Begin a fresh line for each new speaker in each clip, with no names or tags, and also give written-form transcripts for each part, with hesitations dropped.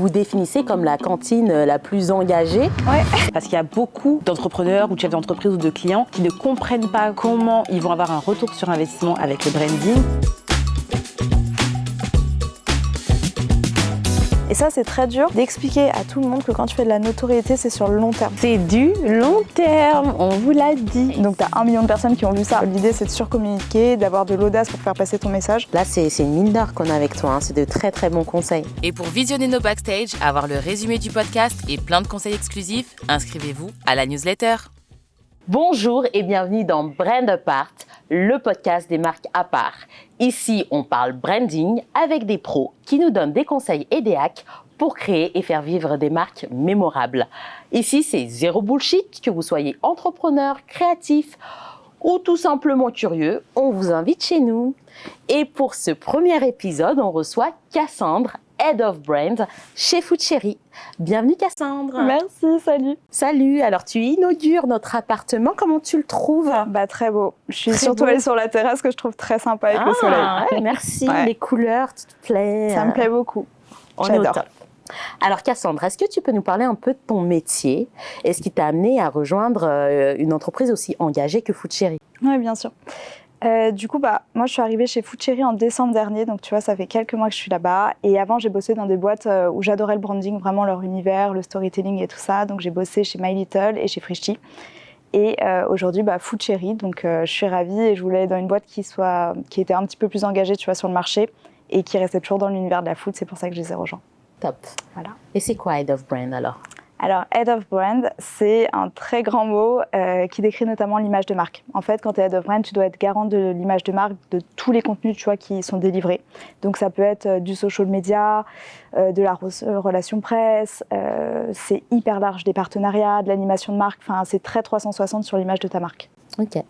vous définissez comme la cantine la plus engagée.
Ouais.
Parce qu'il y a beaucoup d'entrepreneurs ou de chefs d'entreprise ou de clients qui ne comprennent pas comment ils vont avoir un retour sur investissement avec le branding.
Et ça, c'est très dur d'expliquer à tout le monde que quand tu fais de la notoriété, c'est sur le long terme.
C'est du long terme, on vous l'a dit.
Donc, tu as 1 million de personnes qui ont vu ça. L'idée, c'est de surcommuniquer, d'avoir de l'audace pour faire passer ton message.
Là, c'est une mine d'or qu'on a avec toi. C'est de très, très bons conseils.
Et pour visionner nos backstage, avoir le résumé du podcast et plein de conseils exclusifs, inscrivez-vous à la newsletter.
Bonjour et bienvenue dans Brand Apart, le podcast des marques à part. Ici, on parle branding avec des pros qui nous donnent des conseils et des hacks pour créer et faire vivre des marques mémorables. Ici, c'est zéro bullshit, que vous soyez entrepreneur, créatif ou tout simplement curieux, on vous invite chez nous. Et pour ce premier épisode, on reçoit Cassandre, Head of Brand chez Food Chéri. Bienvenue Cassandre.
Merci, salut.
Salut, alors tu inaugures notre appartement, comment tu le trouves?
Bah, très beau. Je suis surtout allée sur la terrasse que je trouve très sympa avec le soleil.
Ouais, merci,
Ouais.
les couleurs, tout te plaît.
Ça me plaît beaucoup.
On est au
J'adore.
top. Alors Cassandre, est-ce que tu peux nous parler un peu de ton métier et ce qui t'a amené à rejoindre une entreprise aussi engagée que Food Chéri?
Oui, bien sûr. Du coup, moi, je suis arrivée chez Food Chéri en décembre dernier, donc tu vois, ça fait quelques mois que je suis là-bas. Et avant, j'ai bossé dans des boîtes où j'adorais le branding, vraiment leur univers, le storytelling et tout ça. Donc, j'ai bossé chez My Little et chez Frischti. Et aujourd'hui, Food Chéri, donc je suis ravie et je voulais aller dans une boîte qui était un petit peu plus engagée, tu vois, sur le marché et qui restait toujours dans l'univers de la food. C'est pour ça que je les ai rejoints.
Top.
Voilà.
Et c'est quoi Head of Brand alors?
Alors, Head of Brand, c'est un très grand mot qui décrit notamment l'image de marque. En fait, quand tu es Head of Brand, tu dois être garant de l'image de marque, de tous les contenus, tu vois, qui sont délivrés. Donc, ça peut être du social media, de la relation presse, c'est hyper large, des partenariats, de l'animation de marque. Enfin, c'est très 360 sur l'image de ta marque.
Ok.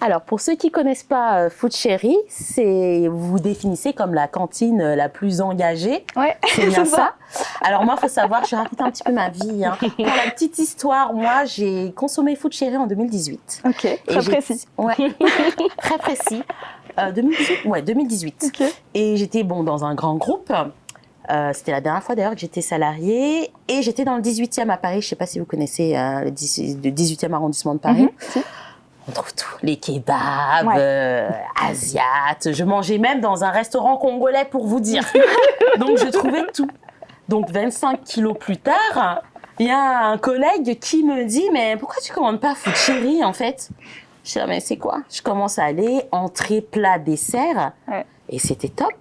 Alors, pour ceux qui ne connaissent pas Food Chéri, vous vous définissez comme la cantine la plus engagée.
Ouais,
c'est bien ça. Alors moi, il faut savoir, je raconte un petit peu ma vie. Pour la petite histoire, moi, j'ai consommé Food Chéri en 2018.
Ok, très précis.
Ouais, très précis. 2018. Ouais, 2018.
Okay.
Et j'étais dans un grand groupe. C'était la dernière fois d'ailleurs que j'étais salariée. Et j'étais dans le 18e à Paris. Je ne sais pas si vous connaissez le 18e arrondissement de Paris.
Si.
On trouve tout, les kebabs, asiates. Je mangeais même dans un restaurant congolais pour vous dire. Donc je trouvais tout. Donc 25 kilos plus tard, il y a un collègue qui me dit « Mais pourquoi tu commandes pas Food Chéri en fait ?» Je dis « Mais c'est quoi ?» Je commence à aller, entrée, plat, dessert.
Ouais.
Et c'était top.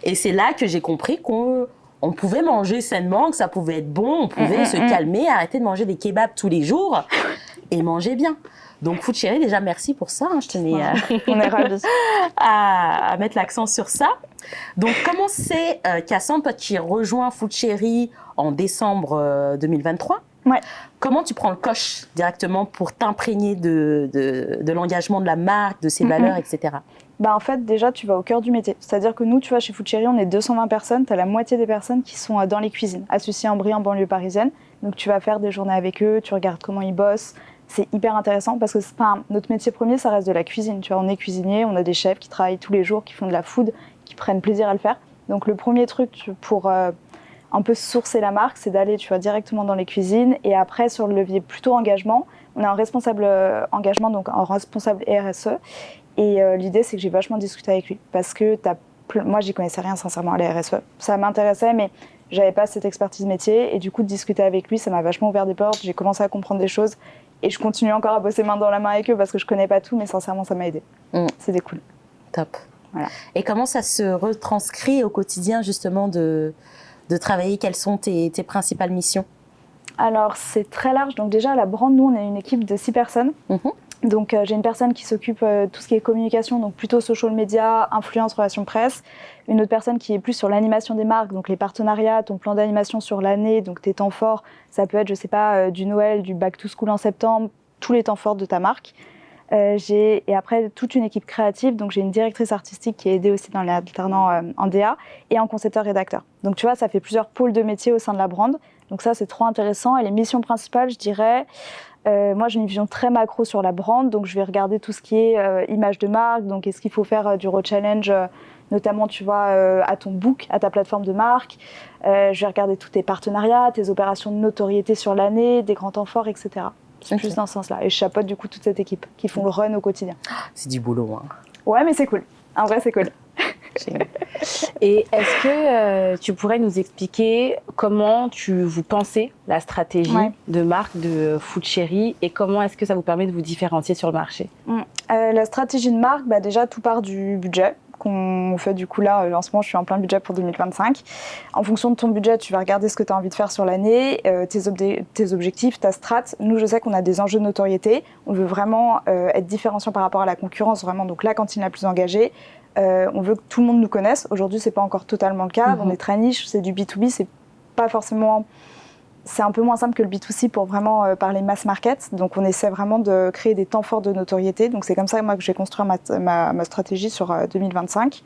Et c'est là que j'ai compris qu'on pouvait manger sainement, que ça pouvait être bon, on pouvait se calmer, arrêter de manger des kebabs tous les jours et manger bien. Donc Food Chéri, déjà merci pour ça, je tenais
on est ravis.
à mettre l'accent sur ça. Donc comment c'est, Cassandre, toi qui rejoins Food Chéri en décembre 2023,
ouais.
Comment tu prends le coche directement pour t'imprégner de l'engagement de la marque, de ses valeurs, etc.
En fait, déjà, tu vas au cœur du métier. C'est-à-dire que nous, tu vois, chez Food Chéri, on est 220 personnes. Tu as la moitié des personnes qui sont dans les cuisines, à Sucy-en-Brie, en banlieue parisienne. Donc, tu vas faire des journées avec eux, tu regardes comment ils bossent. C'est hyper intéressant parce que notre métier premier, ça reste de la cuisine. Tu vois, on est cuisinier, on a des chefs qui travaillent tous les jours, qui font de la food, qui prennent plaisir à le faire. Donc, le premier truc pour un peu sourcer la marque, c'est d'aller, tu vois, directement dans les cuisines. Et après, sur le levier plutôt engagement, on a un responsable engagement, donc un responsable RSE. Et l'idée, c'est que j'ai vachement discuté avec lui parce que moi, j'y connaissais rien sincèrement à la RSE. Ça m'intéressait, mais j'avais pas cette expertise métier. Et du coup, de discuter avec lui, ça m'a vachement ouvert des portes. J'ai commencé à comprendre des choses et je continue encore à bosser main dans la main avec eux parce que je connais pas tout, mais sincèrement, ça m'a aidé. C'était cool.
Top.
Voilà.
Et comment ça se retranscrit au quotidien justement de travailler? Quelles sont tes principales missions?
Alors, c'est très large. Donc déjà, à la brand, nous, on est une équipe de 6 personnes. Donc, j'ai une personne qui s'occupe de tout ce qui est communication, donc plutôt social media, influence, relations presse. Une autre personne qui est plus sur l'animation des marques, donc les partenariats, ton plan d'animation sur l'année, donc tes temps forts. Ça peut être, je sais pas, du Noël, du back to school en septembre, tous les temps forts de ta marque. Et après, toute une équipe créative. Donc, j'ai une directrice artistique qui est aidée aussi dans les alternants en DA et en concepteur-rédacteur. Donc, tu vois, ça fait plusieurs pôles de métiers au sein de la brand. Donc ça, c'est trop intéressant. Et les missions principales, je dirais, moi, j'ai une vision très macro sur la brand. Donc, je vais regarder tout ce qui est image de marque. Donc, est-ce qu'il faut faire du re-challenge notamment, tu vois, à ton book, à ta plateforme de marque. Je vais regarder tous tes partenariats, tes opérations de notoriété sur l'année, des grands temps forts, etc. C'est plus dans ce sens-là. Et je chapeaute du coup toute cette équipe qui font le run au quotidien.
C'est du boulot, hein.
Ouais, mais c'est cool. En vrai, c'est cool.
Et est-ce que tu pourrais nous expliquer comment vous pensez la stratégie de marque de Food Chéri et comment est-ce que ça vous permet de vous différencier sur le marché?
La stratégie de marque, déjà tout part du budget qu'on fait du coup là, lancement, je suis en plein budget pour 2025. En fonction de ton budget, tu vas regarder ce que tu as envie de faire sur l'année, tes objectifs, ta strat. Nous, je sais qu'on a des enjeux de notoriété. On veut vraiment être différenciant par rapport à la concurrence, vraiment, donc la cantine la plus engagée. On veut que tout le monde nous connaisse. Aujourd'hui, c'est pas encore totalement le cas. On est très niche, c'est du B2B, c'est pas forcément... C'est un peu moins simple que le B2C pour vraiment parler mass market. Donc, on essaie vraiment de créer des temps forts de notoriété. Donc, c'est comme ça moi, que je vais construire ma stratégie sur 2025.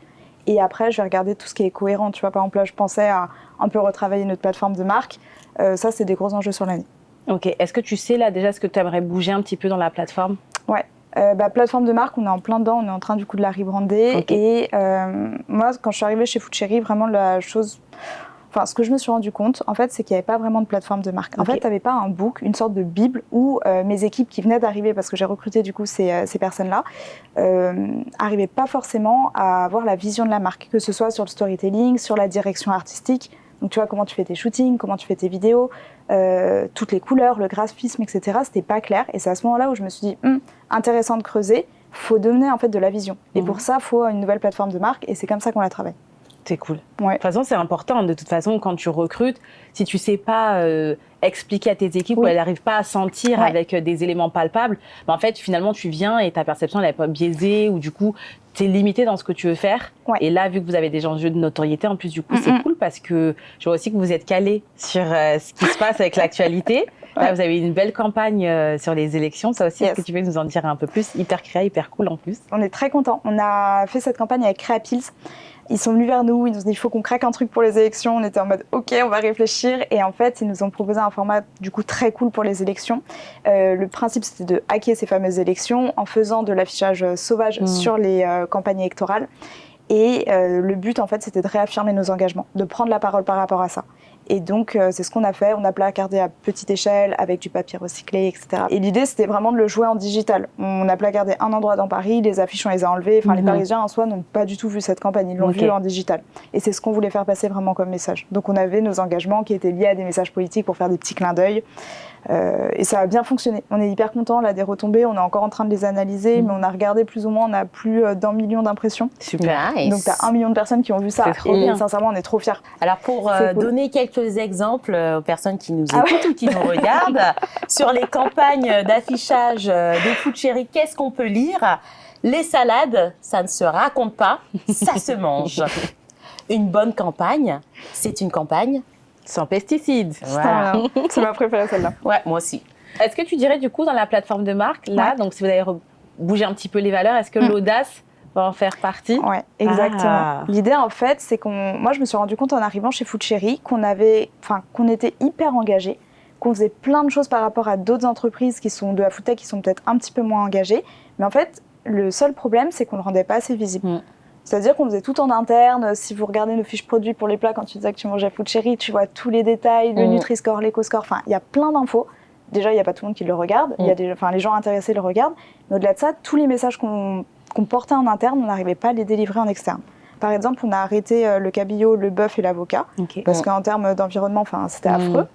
Et après, je vais regarder tout ce qui est cohérent. Tu vois, par exemple, là, je pensais à un peu retravailler notre plateforme de marque. Ça, c'est des gros enjeux sur l'année.
Ok. Est-ce que tu sais là déjà ce que tu aimerais bouger un petit peu dans la plateforme?
Ouais. Plateforme de marque, on est en plein dedans, on est en train du coup de la rebrander. Okay. Et moi, quand je suis arrivée chez Food Chéri, vraiment ce que je me suis rendu compte, en fait, c'est qu'il n'y avait pas vraiment de plateforme de marque. En fait, tu n'avais pas un book, une sorte de bible où mes équipes qui venaient d'arriver, parce que j'ai recruté du coup ces personnes-là, n'arrivaient pas forcément à avoir la vision de la marque, que ce soit sur le storytelling, sur la direction artistique. Donc, tu vois, comment tu fais tes shootings, comment tu fais tes vidéos, toutes les couleurs, le graphisme, etc. C'était pas clair. Et c'est à ce moment-là où je me suis dit, intéressant de creuser, faut donner en fait de la vision. Et pour ça, il faut une nouvelle plateforme de marque. Et c'est comme ça qu'on la travaille.
C'est cool.
Ouais.
De toute façon, c'est important. De toute façon, quand tu recrutes, si tu sais pas expliquer à tes équipes ou elles n'arrivent pas à sentir avec des éléments palpables, en fait, finalement, tu viens et ta perception, elle n'est pas biaisée ou du coup, tu es limité dans ce que tu veux faire. Ouais. Et là, vu que vous avez des enjeux de notoriété, en plus, du coup, c'est cool parce que je vois aussi que vous êtes calé sur ce qui se passe avec l'actualité. Là, vous avez une belle campagne sur les élections. Ça aussi, est-ce que tu peux nous en dire un peu plus? Hyper créa, hyper cool en plus.
On est très contents. On a fait cette campagne avec Créapills. Ils sont venus vers nous, ils nous ont dit il faut qu'on craque un truc pour les élections. On était en mode ok, on va réfléchir. Et en fait, ils nous ont proposé un format du coup très cool pour les élections. Le principe, c'était de hacker ces fameuses élections en faisant de l'affichage sauvage sur les campagnes électorales. Et le but, en fait, c'était de réaffirmer nos engagements, de prendre la parole par rapport à ça. Et donc, c'est ce qu'on a fait. On a placardé à petite échelle avec du papier recyclé, etc. Et l'idée, c'était vraiment de le jouer en digital. On a placardé un endroit dans Paris, les affiches, on les a enlevées. Enfin, les Parisiens, en soi, n'ont pas du tout vu cette campagne. Ils l'ont vu en digital. Et c'est ce qu'on voulait faire passer vraiment comme message. Donc, on avait nos engagements qui étaient liés à des messages politiques pour faire des petits clins d'œil. Et ça a bien fonctionné. On est hyper contents là des retombées. On est encore en train de les analyser, mais on a regardé plus ou moins. On a plus d'1 million d'impressions.
Super.
Nice.
Donc, tu as 1 million de personnes qui ont vu ça. Et sincèrement, on est trop fiers.
Alors, pour donner quelques exemples aux personnes qui nous écoutent ou qui nous regardent, sur les campagnes d'affichage des Food Chéri, qu'est-ce qu'on peut lire? Les salades, ça ne se raconte pas, ça se mange. Une bonne campagne, c'est une campagne
sans pesticides.
Voilà. C'est ma préférée celle-là.
Ouais, moi aussi.
Est-ce que tu dirais du coup dans la plateforme de marque, là, donc si vous avez bougé un petit peu les valeurs, est-ce que l'audace va en faire partie?
Ouais, exactement. L'idée en fait, c'est moi je me suis rendu compte en arrivant chez Food Chéri qu'on était hyper engagés, qu'on faisait plein de choses par rapport à d'autres entreprises qui sont de la food tech qui sont peut-être un petit peu moins engagées. Mais en fait, le seul problème, c'est qu'on ne le rendait pas assez visible. C'est-à-dire qu'on faisait tout en interne. Si vous regardez nos fiches produits pour les plats, quand tu disais que tu mangeais Food Chéri, tu vois tous les détails, le Nutri-Score, l'Eco-Score. Enfin, il y a plein d'infos. Déjà, il n'y a pas tout le monde qui le regarde. Il y a les gens intéressés le regardent. Mais au-delà de ça, tous les messages qu'on portait en interne, on n'arrivait pas à les délivrer en externe. Par exemple, on a arrêté le cabillaud, le bœuf et l'avocat. Parce qu'en termes d'environnement, c'était affreux.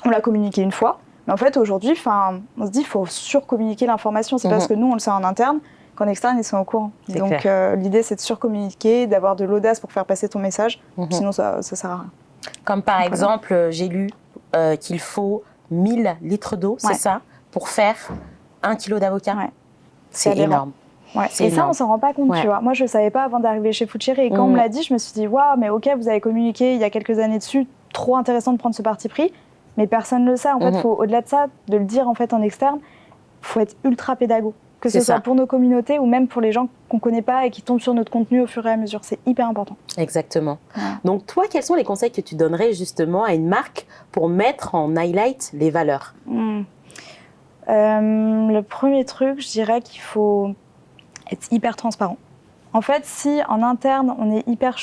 On l'a communiqué une fois. Mais en fait, aujourd'hui, on se dit qu'il faut surcommuniquer l'information. C'est parce que nous, on le sait en interne, qu'en externe, ils sont au courant. C'est donc, l'idée, c'est de surcommuniquer, d'avoir de l'audace pour faire passer ton message. Sinon, ça ne sert à rien.
Comme par exemple, j'ai lu qu'il faut 1000 litres d'eau, c'est ça, pour faire 1 kilo d'avocat. C'est énorme.
Ouais. Et ça, on s'en rend pas compte, tu vois. Moi, je savais pas avant d'arriver chez Food Chéri. Et quand on me l'a dit, je me suis dit, waouh, mais ok, vous avez communiqué il y a quelques années dessus, trop intéressant de prendre ce parti pris. Mais personne ne le sait. En fait, faut, au-delà de ça, de le dire en fait en externe, faut être ultra pédago. Que ce soit pour nos communautés ou même pour les gens qu'on connaît pas et qui tombent sur notre contenu au fur et à mesure. C'est hyper important.
Exactement. Donc, toi, quels sont les conseils que tu donnerais justement à une marque pour mettre en highlight les valeurs?
Le premier truc, je dirais qu'il faut être hyper transparent. En fait, si en interne, on est hyper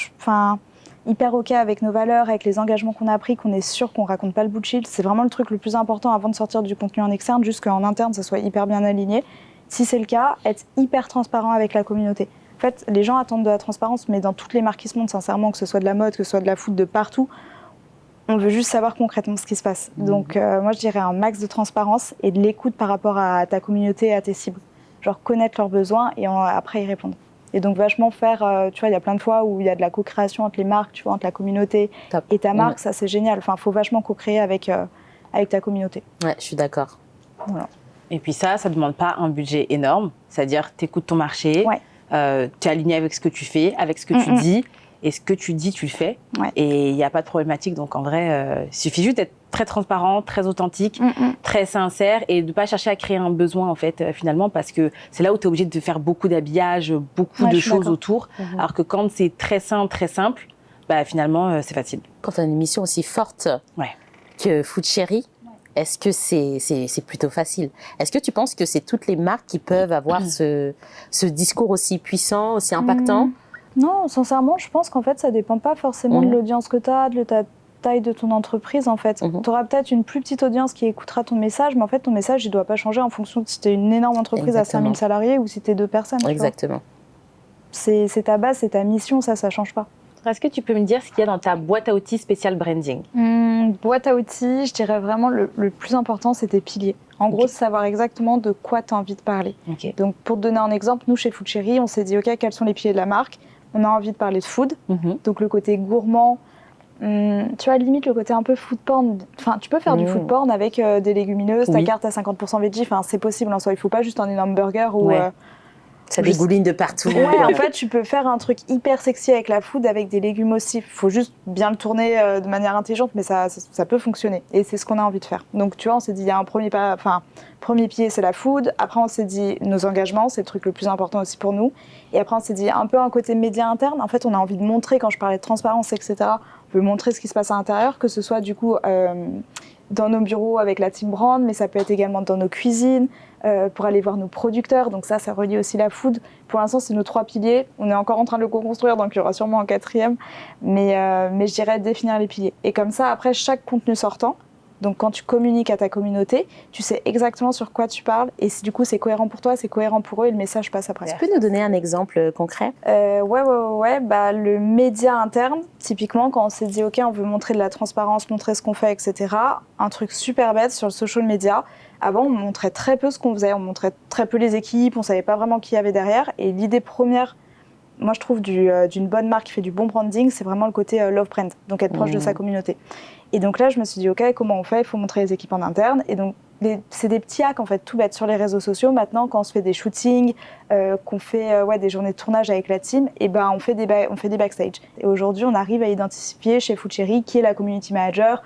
OK avec nos valeurs, avec les engagements qu'on a pris, qu'on est sûr qu'on raconte pas le bullshit, c'est vraiment le truc le plus important avant de sortir du contenu en externe, juste qu'en interne, ça soit hyper bien aligné. Si c'est le cas, être hyper transparent avec la communauté. En fait, les gens attendent de la transparence, mais dans toutes les marques qui se montent, sincèrement, que ce soit de la mode, que ce soit de la food, de partout, on veut juste savoir concrètement ce qui se passe. Donc, moi, je dirais un max de transparence et de l'écoute par rapport à ta communauté et à tes cibles. Genre connaître leurs besoins et après y répondre. Et donc vachement faire, tu vois, il y a plein de fois où il y a de la co-création entre les marques, tu vois, entre la communauté et ta marque, ça c'est génial. Enfin, faut vachement co-créer avec ta communauté.
Ouais, je suis d'accord.
Voilà.
Et puis ça demande pas un budget énorme, c'est-à-dire t'écoutes ton marché, tu es aligné avec ce que tu fais, avec ce que tu dis, et ce que tu dis, tu le fais.
Ouais.
Et il n'y a pas de problématique. Donc en vrai, il suffit juste d'être très transparent, très authentique, très sincère et de ne pas chercher à créer un besoin en fait finalement parce que c'est là où tu es obligé de faire beaucoup d'habillage, beaucoup de choses autour. Alors que quand c'est très simple, bah, finalement c'est facile.
Quand tu as une émission aussi forte que Food Chéri, est-ce que c'est plutôt facile? Est-ce que tu penses que c'est toutes les marques qui peuvent avoir ce discours aussi puissant, aussi impactant?
Non, sincèrement, je pense qu'en fait, ça dépend pas forcément de l'audience que tu as, de ta taille de ton entreprise, en fait. Tu auras peut-être une plus petite audience qui écoutera ton message, mais en fait, ton message, il doit pas changer en fonction de si tu es une énorme entreprise à 5000 salariés ou si tu es 2 personnes.
Exactement.
C'est ta base, c'est ta mission, ça change pas.
Est-ce que tu peux me dire ce qu'il y a dans ta boîte à outils spéciale branding?
Boîte à outils, je dirais vraiment le plus important, c'est tes piliers. En gros, c'est savoir exactement de quoi tu as envie de parler. Donc, pour te donner un exemple, nous, chez Food Chéri, on s'est dit, OK, quels sont les piliers de la marque? On a envie de parler de food, donc le côté gourmand, tu vois, limite le côté un peu food porn. Enfin, tu peux faire du food porn avec des légumineuses, ta carte à 50% veggie, enfin, c'est possible en soi. Il faut pas juste un énorme burger ou...
ça dégouline de partout.
Ouais, en fait, tu peux faire un truc hyper sexy avec la food, avec des légumes aussi. Il faut juste bien le tourner de manière intelligente, mais ça peut fonctionner. Et c'est ce qu'on a envie de faire. Donc, tu vois, on s'est dit, il y a un premier pilier, c'est la food. Après, on s'est dit, nos engagements, c'est le truc le plus important aussi pour nous. Et après, on s'est dit, un peu un côté média interne. En fait, on a envie de montrer, quand je parlais de transparence, etc., on veut montrer ce qui se passe à l'intérieur, que ce soit du coup dans nos bureaux avec la team brand, mais ça peut être également dans nos cuisines, pour aller voir nos producteurs. Donc ça relie aussi la food. Pour l'instant, c'est nos 3 piliers. On est encore en train de le co-construire, donc il y aura sûrement un 4e. Mais je dirais définir les piliers. Et comme ça, après, chaque contenu sortant, donc quand tu communiques à ta communauté, tu sais exactement sur quoi tu parles. Et si du coup, c'est cohérent pour toi, c'est cohérent pour eux et le message passe après.
Tu peux nous donner un exemple concret?
Ouais. Bah, le média interne, typiquement, quand on s'est dit, OK, on veut montrer de la transparence, montrer ce qu'on fait, etc. Un truc super bête sur le social media. Avant, on montrait très peu ce qu'on faisait, on montrait très peu les équipes, on savait pas vraiment qui y avait derrière. Et l'idée première, moi je trouve, d'une bonne marque qui fait du bon branding, c'est vraiment le côté love brand, donc être proche de sa communauté. Et donc là, je me suis dit, OK, comment on fait? Il faut montrer les équipes en interne. Et donc, c'est des petits hacks, en fait, tout bête sur les réseaux sociaux. Maintenant, quand on se fait des shootings, qu'on fait des journées de tournage avec la team, et ben, on fait des backstage. Et aujourd'hui, on arrive à identifier chez Food Chéri qui est la community manager,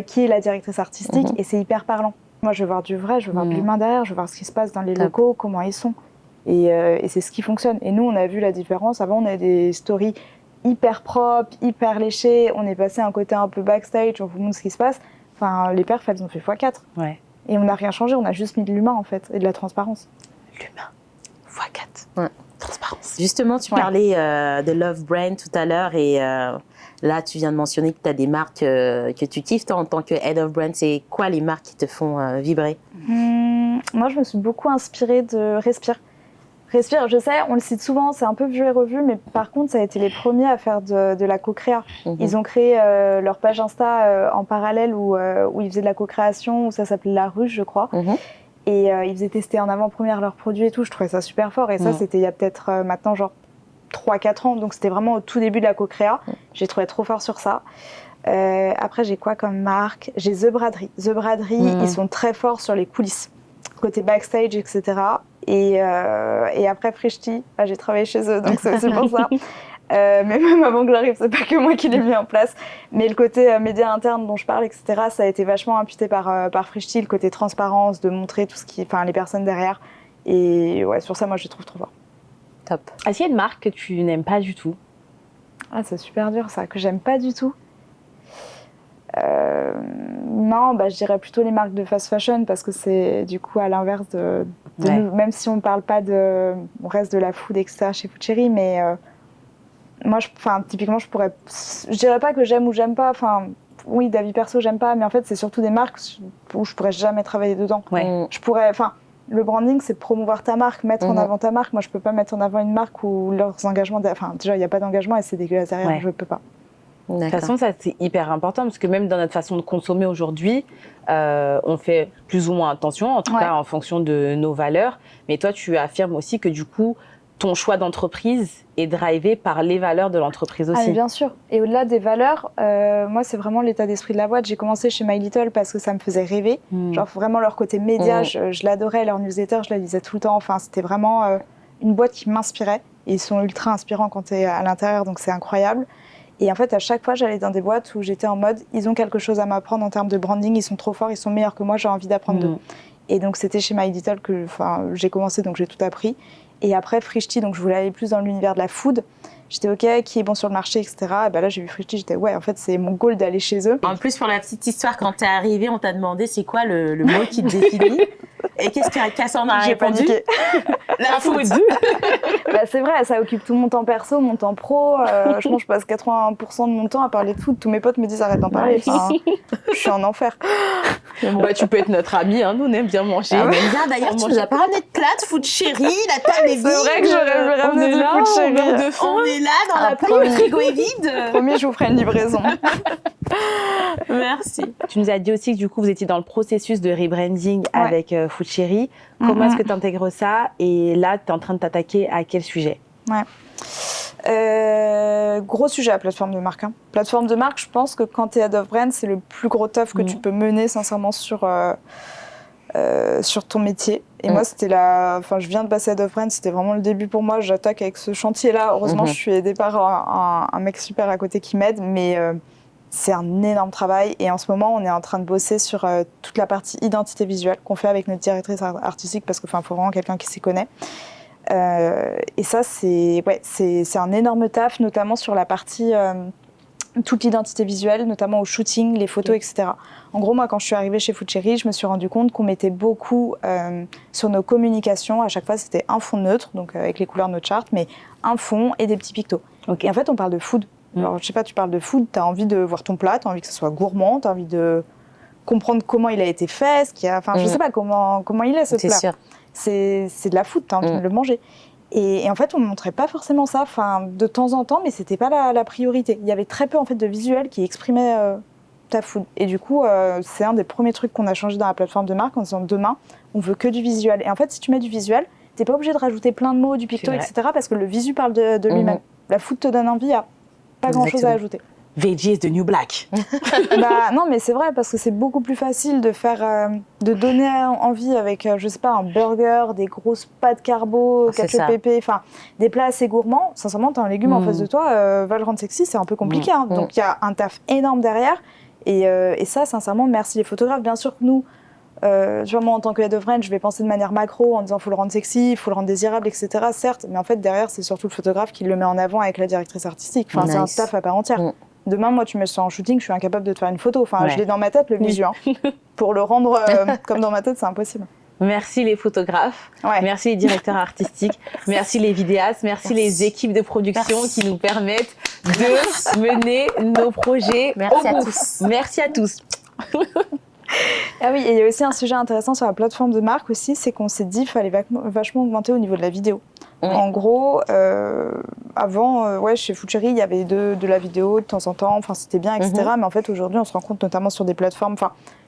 qui est la directrice artistique, et c'est hyper parlant. Moi, je veux voir du vrai, je veux voir de l'humain derrière, je veux voir ce qui se passe dans les locaux, comment ils sont. Et c'est ce qui fonctionne. Et nous, on a vu la différence. Avant, on avait des stories hyper propres, hyper léchées. On est passé à un côté un peu backstage, on vous montre ce qui se passe. Enfin, les perfs, elles ont fait x4. Ouais. Et on n'a rien changé, on a juste mis de l'humain, en fait, et de la transparence.
L'humain, x4.
Ouais.
Transparence.
Justement, tu parlais de Love Brand tout à l'heure et là, tu viens de mentionner que tu as des marques que tu kiffes. Toi, en tant que Head of Brand, c'est quoi les marques qui te font vibrer?
Moi, je me suis beaucoup inspirée de Respire. Respire, je sais, on le cite souvent, c'est un peu vu et revu, mais par contre, ça a été les premiers à faire de la co-créa. Ils ont créé leur page Insta en parallèle où ils faisaient de la co-création, où ça s'appelait La Ruche, je crois. Et ils faisaient tester en avant-première leurs produits et tout. Je trouvais ça super fort. Et ça, c'était il y a peut-être maintenant genre 3-4 ans. Donc, c'était vraiment au tout début de la co-créa. J'ai trouvé trop fort sur ça. Après, j'ai quoi comme marque? J'ai The Braderie. The Braderie, ils sont très forts sur les coulisses, côté backstage, etc. Et après Frishti, j'ai travaillé chez eux, donc c'est aussi pour ça. Mais même avant que j'arrive, c'est pas que moi qui l'ai mis en place. Mais le côté média interne dont je parle, etc., ça a été vachement imputé par Frishti, le côté transparence, de montrer tout les personnes derrière. Et ouais, sur ça, moi, je les trouve trop fort.
Top.
Est-ce qu'il y a une marque que tu n'aimes pas du tout?
Ah, c'est super dur, ça, que j'aime pas du tout. Non, je dirais plutôt les marques de fast fashion parce que c'est du coup à l'inverse même si on parle pas on reste de la food, etc. chez Food Chéri, mais moi, typiquement, je dirais pas que j'aime ou j'aime pas. Enfin, oui, d'avis perso, j'aime pas, mais en fait, c'est surtout des marques où je pourrais jamais travailler dedans. Le branding, c'est de promouvoir ta marque, mettre en avant ta marque. Moi, je peux pas mettre en avant une marque où leurs engagements, déjà, il n'y a pas d'engagement et c'est dégueulasse derrière. Je peux pas.
De toute façon, ça c'est hyper important parce que même dans notre façon de consommer aujourd'hui, on fait plus ou moins attention, en tout cas en fonction de nos valeurs. Mais toi, tu affirmes aussi que du coup, ton choix d'entreprise est drivé par les valeurs de l'entreprise aussi.
Bien sûr. Et au-delà des valeurs, moi, c'est vraiment l'état d'esprit de la boîte. J'ai commencé chez My Little parce que ça me faisait rêver. Genre vraiment leur côté média, je l'adorais, leur newsletter, je la lisais tout le temps. Enfin, c'était vraiment une boîte qui m'inspirait. Et ils sont ultra inspirants quand tu es à l'intérieur, donc c'est incroyable. Et en fait, à chaque fois, j'allais dans des boîtes où j'étais en mode, ils ont quelque chose à m'apprendre en termes de branding, ils sont trop forts, ils sont meilleurs que moi, j'ai envie d'apprendre d'eux. Et donc, c'était chez My Little que j'ai commencé, donc j'ai tout appris. Et après, Frischti, donc je voulais aller plus dans l'univers de la food. J'étais OK, qui est bon sur le marché, etc. Et ben là, j'ai vu Frischti, j'étais en fait, c'est mon goal d'aller chez eux.
En plus, pour la petite histoire, quand t'es arrivée, on t'a demandé c'est quoi le mot qui te définit. Et qu'est-ce que Cassandra a répondu? La food.
C'est vrai, ça occupe tout mon temps perso, mon temps pro. Je pense que je passe 80% de mon temps à parler de food. Tous mes potes me disent arrête d'en parler. Je suis en enfer.
Tu peux être notre amie, nous on aime bien manger.
On aime bien d'ailleurs, tu nous as pas ramené de plate, Food Chéri, la table est vide.
C'est vrai que j'aurais ramené du Food Chéri.
On est là dans la pluie, le frigo est vide.
Promis, je vous ferai une livraison.
Merci.
Tu nous as dit aussi que du coup vous étiez dans le processus de rebranding avec Food Chéri. Comment est-ce que tu intègres ça? Et là, tu es en train de t'attaquer à quel sujet?
Gros sujet, la plateforme de marque. Plateforme de marque, je pense que quand tu es head of brand, c'est le plus gros taf que tu peux mener sincèrement sur ton métier. Et moi, c'était je viens de passer head of brand, c'était vraiment le début pour moi. J'attaque avec ce chantier-là. Heureusement, je suis aidée par un mec super à côté qui m'aide, mais c'est un énorme travail. Et en ce moment, on est en train de bosser sur toute la partie identité visuelle qu'on fait avec notre directrice artistique parce qu'il faut vraiment quelqu'un qui s'y connaît. Et ça, c'est un énorme taf, notamment sur la partie toute l'identité visuelle, notamment au shooting, les photos, etc. En gros, moi, quand je suis arrivée chez Food Chéri, je me suis rendu compte qu'on mettait beaucoup sur nos communications. À chaque fois, c'était un fond neutre, donc avec les couleurs de notre charte, mais un fond et des petits pictos. Et en fait, on parle de food. Alors, je sais pas, tu parles de food, tu as envie de voir ton plat, tu as envie que ce soit gourmand, tu as envie de comprendre comment il a été fait, je sais pas comment il est ce plat.
Sûr.
C'est de la food, tu as envie de le manger. Et en fait, on ne montrait pas forcément ça, de temps en temps, mais ce n'était pas la priorité. Il y avait très peu en fait, de visuels qui exprimaient ta food. Et du coup, c'est un des premiers trucs qu'on a changé dans la plateforme de marque en disant demain, on veut que du visuel. Et en fait, si tu mets du visuel, tu n'es pas obligé de rajouter plein de mots, du picto, etc. parce que le visu parle de lui-même. La food te donne envie, il n'y a pas grand-chose à ajouter.
Veggie is the new black.
Non, mais c'est vrai, parce que c'est beaucoup plus facile de donner envie avec, je sais pas, un burger, des grosses pâtes carbo, ketchup pépé, des plats assez gourmands. Sincèrement, t'as un légume en face de toi, va le rendre sexy, c'est un peu compliqué. Donc il y a un taf énorme derrière. Et ça, sincèrement, merci les photographes. Bien sûr que nous, moi en tant que head of brand, je vais penser de manière macro en disant faut le rendre sexy, il faut le rendre désirable, etc. Certes, mais en fait derrière, c'est surtout le photographe qui le met en avant avec la directrice artistique. C'est un taf à part entière. Demain, moi, tu me sens en shooting, je suis incapable de te faire une photo. Je l'ai dans ma tête, le visu. Pour le rendre comme dans ma tête, c'est impossible.
Merci les photographes, merci les directeurs artistiques, merci les vidéastes, merci les équipes de production qui nous permettent de mener nos projets.
Merci à tous.
Merci à tous.
Ah oui, et il y a aussi un sujet intéressant sur la plateforme de marque aussi, c'est qu'on s'est dit qu'il fallait vachement augmenter au niveau de la vidéo. En gros, avant, chez Food Chéri, il y avait de la vidéo de temps en temps, c'était bien, etc. Mais en fait, aujourd'hui, on se rend compte notamment sur des plateformes,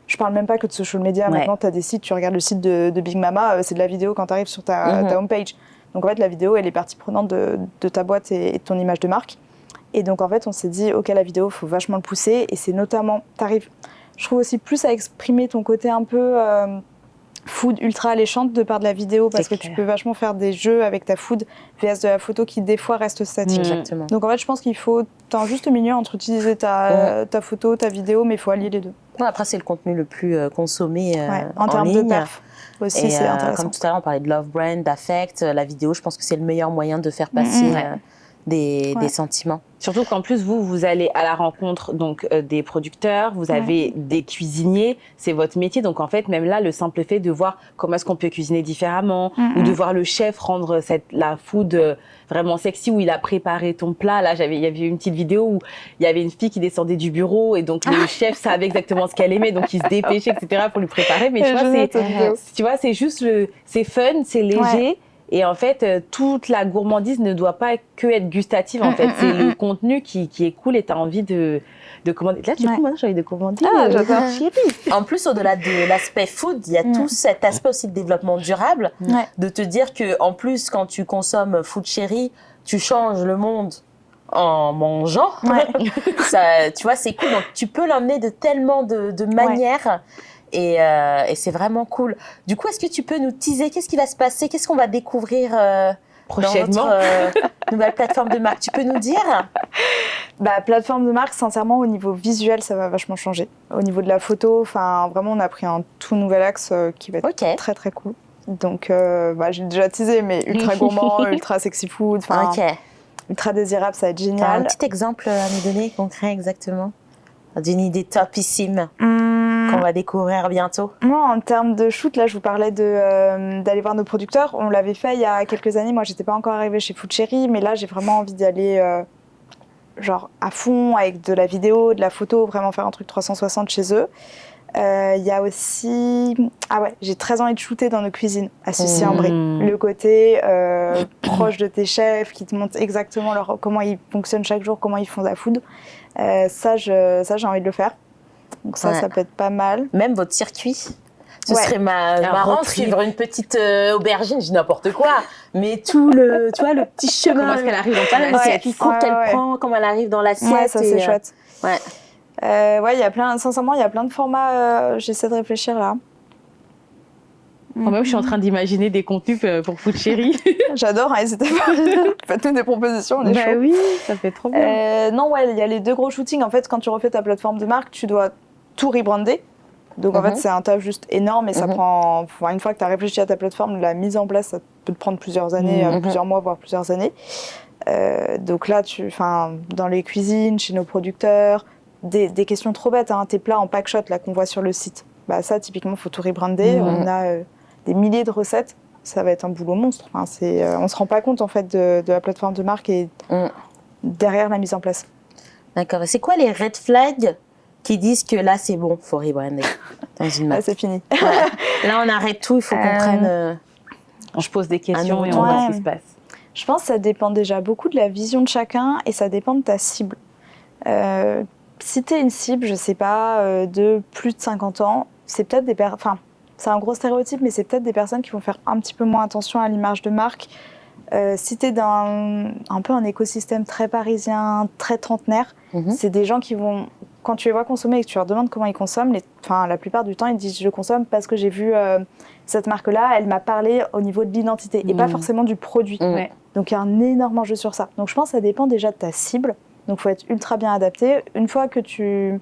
je parle même pas que de social media, maintenant, tu as des sites, tu regardes le site de Big Mama, c'est de la vidéo quand tu arrives sur ta homepage. Donc en fait, la vidéo, elle est partie prenante de ta boîte et de ton image de marque. Et donc en fait, on s'est dit, ok, la vidéo, il faut vachement le pousser. Et c'est notamment, t'arrives, je trouve aussi plus à exprimer ton côté un peu food ultra alléchante de par de la vidéo, parce que tu peux vachement faire des jeux avec ta food vs de la photo qui des fois reste statique.
Exactement.
Donc en fait, je pense qu'il faut, t'as un juste milieu entre utiliser ta photo, ta vidéo, mais il faut allier les deux.
Après, c'est le contenu le plus consommé
en termes
ligne.
de perf. Aussi, c'est intéressant.
Comme tout à l'heure, on parlait de love brand, d'affect. La vidéo, je pense que c'est le meilleur moyen de faire passer des
Ouais.
sentiments.
Surtout qu'en plus, vous allez à la rencontre donc, des producteurs, vous avez des cuisiniers, c'est votre métier. Donc en fait, même là, le simple fait de voir comment est-ce qu'on peut cuisiner différemment ou de voir le chef rendre la food vraiment sexy où il a préparé ton plat. Là, il y avait une petite vidéo où il y avait une fille qui descendait du bureau et donc le chef savait exactement ce qu'elle aimait, donc il se dépêchait, etc. pour lui préparer. Mais tu vois, c'est juste, c'est fun, c'est léger.
Ouais.
Et en fait, toute la gourmandise ne doit pas que être gustative. En fait, c'est le contenu qui est cool et tu as envie de commander. Là, du coup, maintenant, j'ai envie de commander.
J'adore.
En plus, au-delà de l'aspect food, il y a tout cet aspect aussi de développement durable, de te dire que en plus, quand tu consommes Food Chéri, tu changes le monde en mangeant. Ça, tu vois, c'est cool. Donc, tu peux l'emmener de tellement de manières. Et c'est vraiment cool. Du coup, est-ce que tu peux nous teaser qu'est-ce qui va se passer? Qu'est-ce qu'on va découvrir
prochainement
dans votre nouvelle plateforme de marque? Tu peux nous dire?
Plateforme de marque, sincèrement, au niveau visuel, ça va vachement changer. Au niveau de la photo, vraiment, on a pris un tout nouvel axe qui va être très, très cool. Donc, j'ai déjà teasé, mais ultra gourmand, ultra sexy food, ultra désirable, ça va être génial.
T'as un petit exemple à nous donner, concret, exactement, d'une idée topissime qu'on va découvrir bientôt?
Moi, en termes de shoot, là, je vous parlais d'aller voir nos producteurs. On l'avait fait il y a quelques années. Moi, j'étais pas encore arrivée chez Food Chéri, mais là, j'ai vraiment envie d'y aller à fond, avec de la vidéo, de la photo, vraiment faire un truc 360 chez eux. Il y a aussi... j'ai très envie de shooter dans nos cuisines, à Sucy-en-Brie. Le côté proche de tes chefs, qui te montrent exactement comment ils fonctionnent chaque jour, comment ils font la food. Ça, j'ai envie de le faire. Donc ça peut être pas mal.
Même votre circuit. Ce serait marrant de suivre une petite aubergine, je dis n'importe quoi, mais tout le petit chemin.
Comment est-ce qu'elle arrive dans l'assiette,
le cours qu'elle prend, comment elle arrive dans l'assiette.
Ouais, ça c'est chouette.
Ouais.
Il y a plein de formats, j'essaie de réfléchir là.
Moi-même, je suis en train d'imaginer des contenus pour Food Chéri.
J'adore, n'hésitez pas. Faites-nous des propositions, on est chaud.
Oui, ça fait trop bien.
Il y a les 2 gros shootings. En fait, quand tu refais ta plateforme de marque, tu dois tout rebrander. Donc en fait, c'est un taf juste énorme et ça prend... une fois que tu as réfléchi à ta plateforme, la mise en place, ça peut te prendre plusieurs années, plusieurs mois, voire plusieurs années. Donc là, dans les cuisines, chez nos producteurs, des questions trop bêtes, tes plats en pack shot là, qu'on voit sur le site. Ça, typiquement, il faut tout rebrander. On a des milliers de recettes. Ça va être un boulot monstre. On ne se rend pas compte en fait de la plateforme de marque et derrière la mise en place.
D'accord. Et c'est quoi les red flags qui disent que là, c'est bon, il faut rebrander dans une marque?
Là, c'est fini.
Là, on arrête tout, il faut qu'on prenne...
Je pose des questions et on voit ce qui se passe.
Je pense que ça dépend déjà beaucoup de la vision de chacun et ça dépend de ta cible. Si tu es une cible, je ne sais pas, de plus de 50 ans, c'est peut-être des personnes... c'est un gros stéréotype, mais c'est peut-être des personnes qui vont faire un petit peu moins attention à l'image de marque. Si tu es dans un peu un écosystème très parisien, très trentenaire, c'est des gens qui vont, quand tu les vois consommer et que tu leur demandes comment ils consomment, la plupart du temps, ils disent « je consomme parce que j'ai vu cette marque-là, elle m'a parlé au niveau de l'identité et pas forcément du produit ». Donc il y a un énorme enjeu sur ça. Donc je pense que ça dépend déjà de ta cible. Donc il faut être ultra bien adapté. Une fois que tu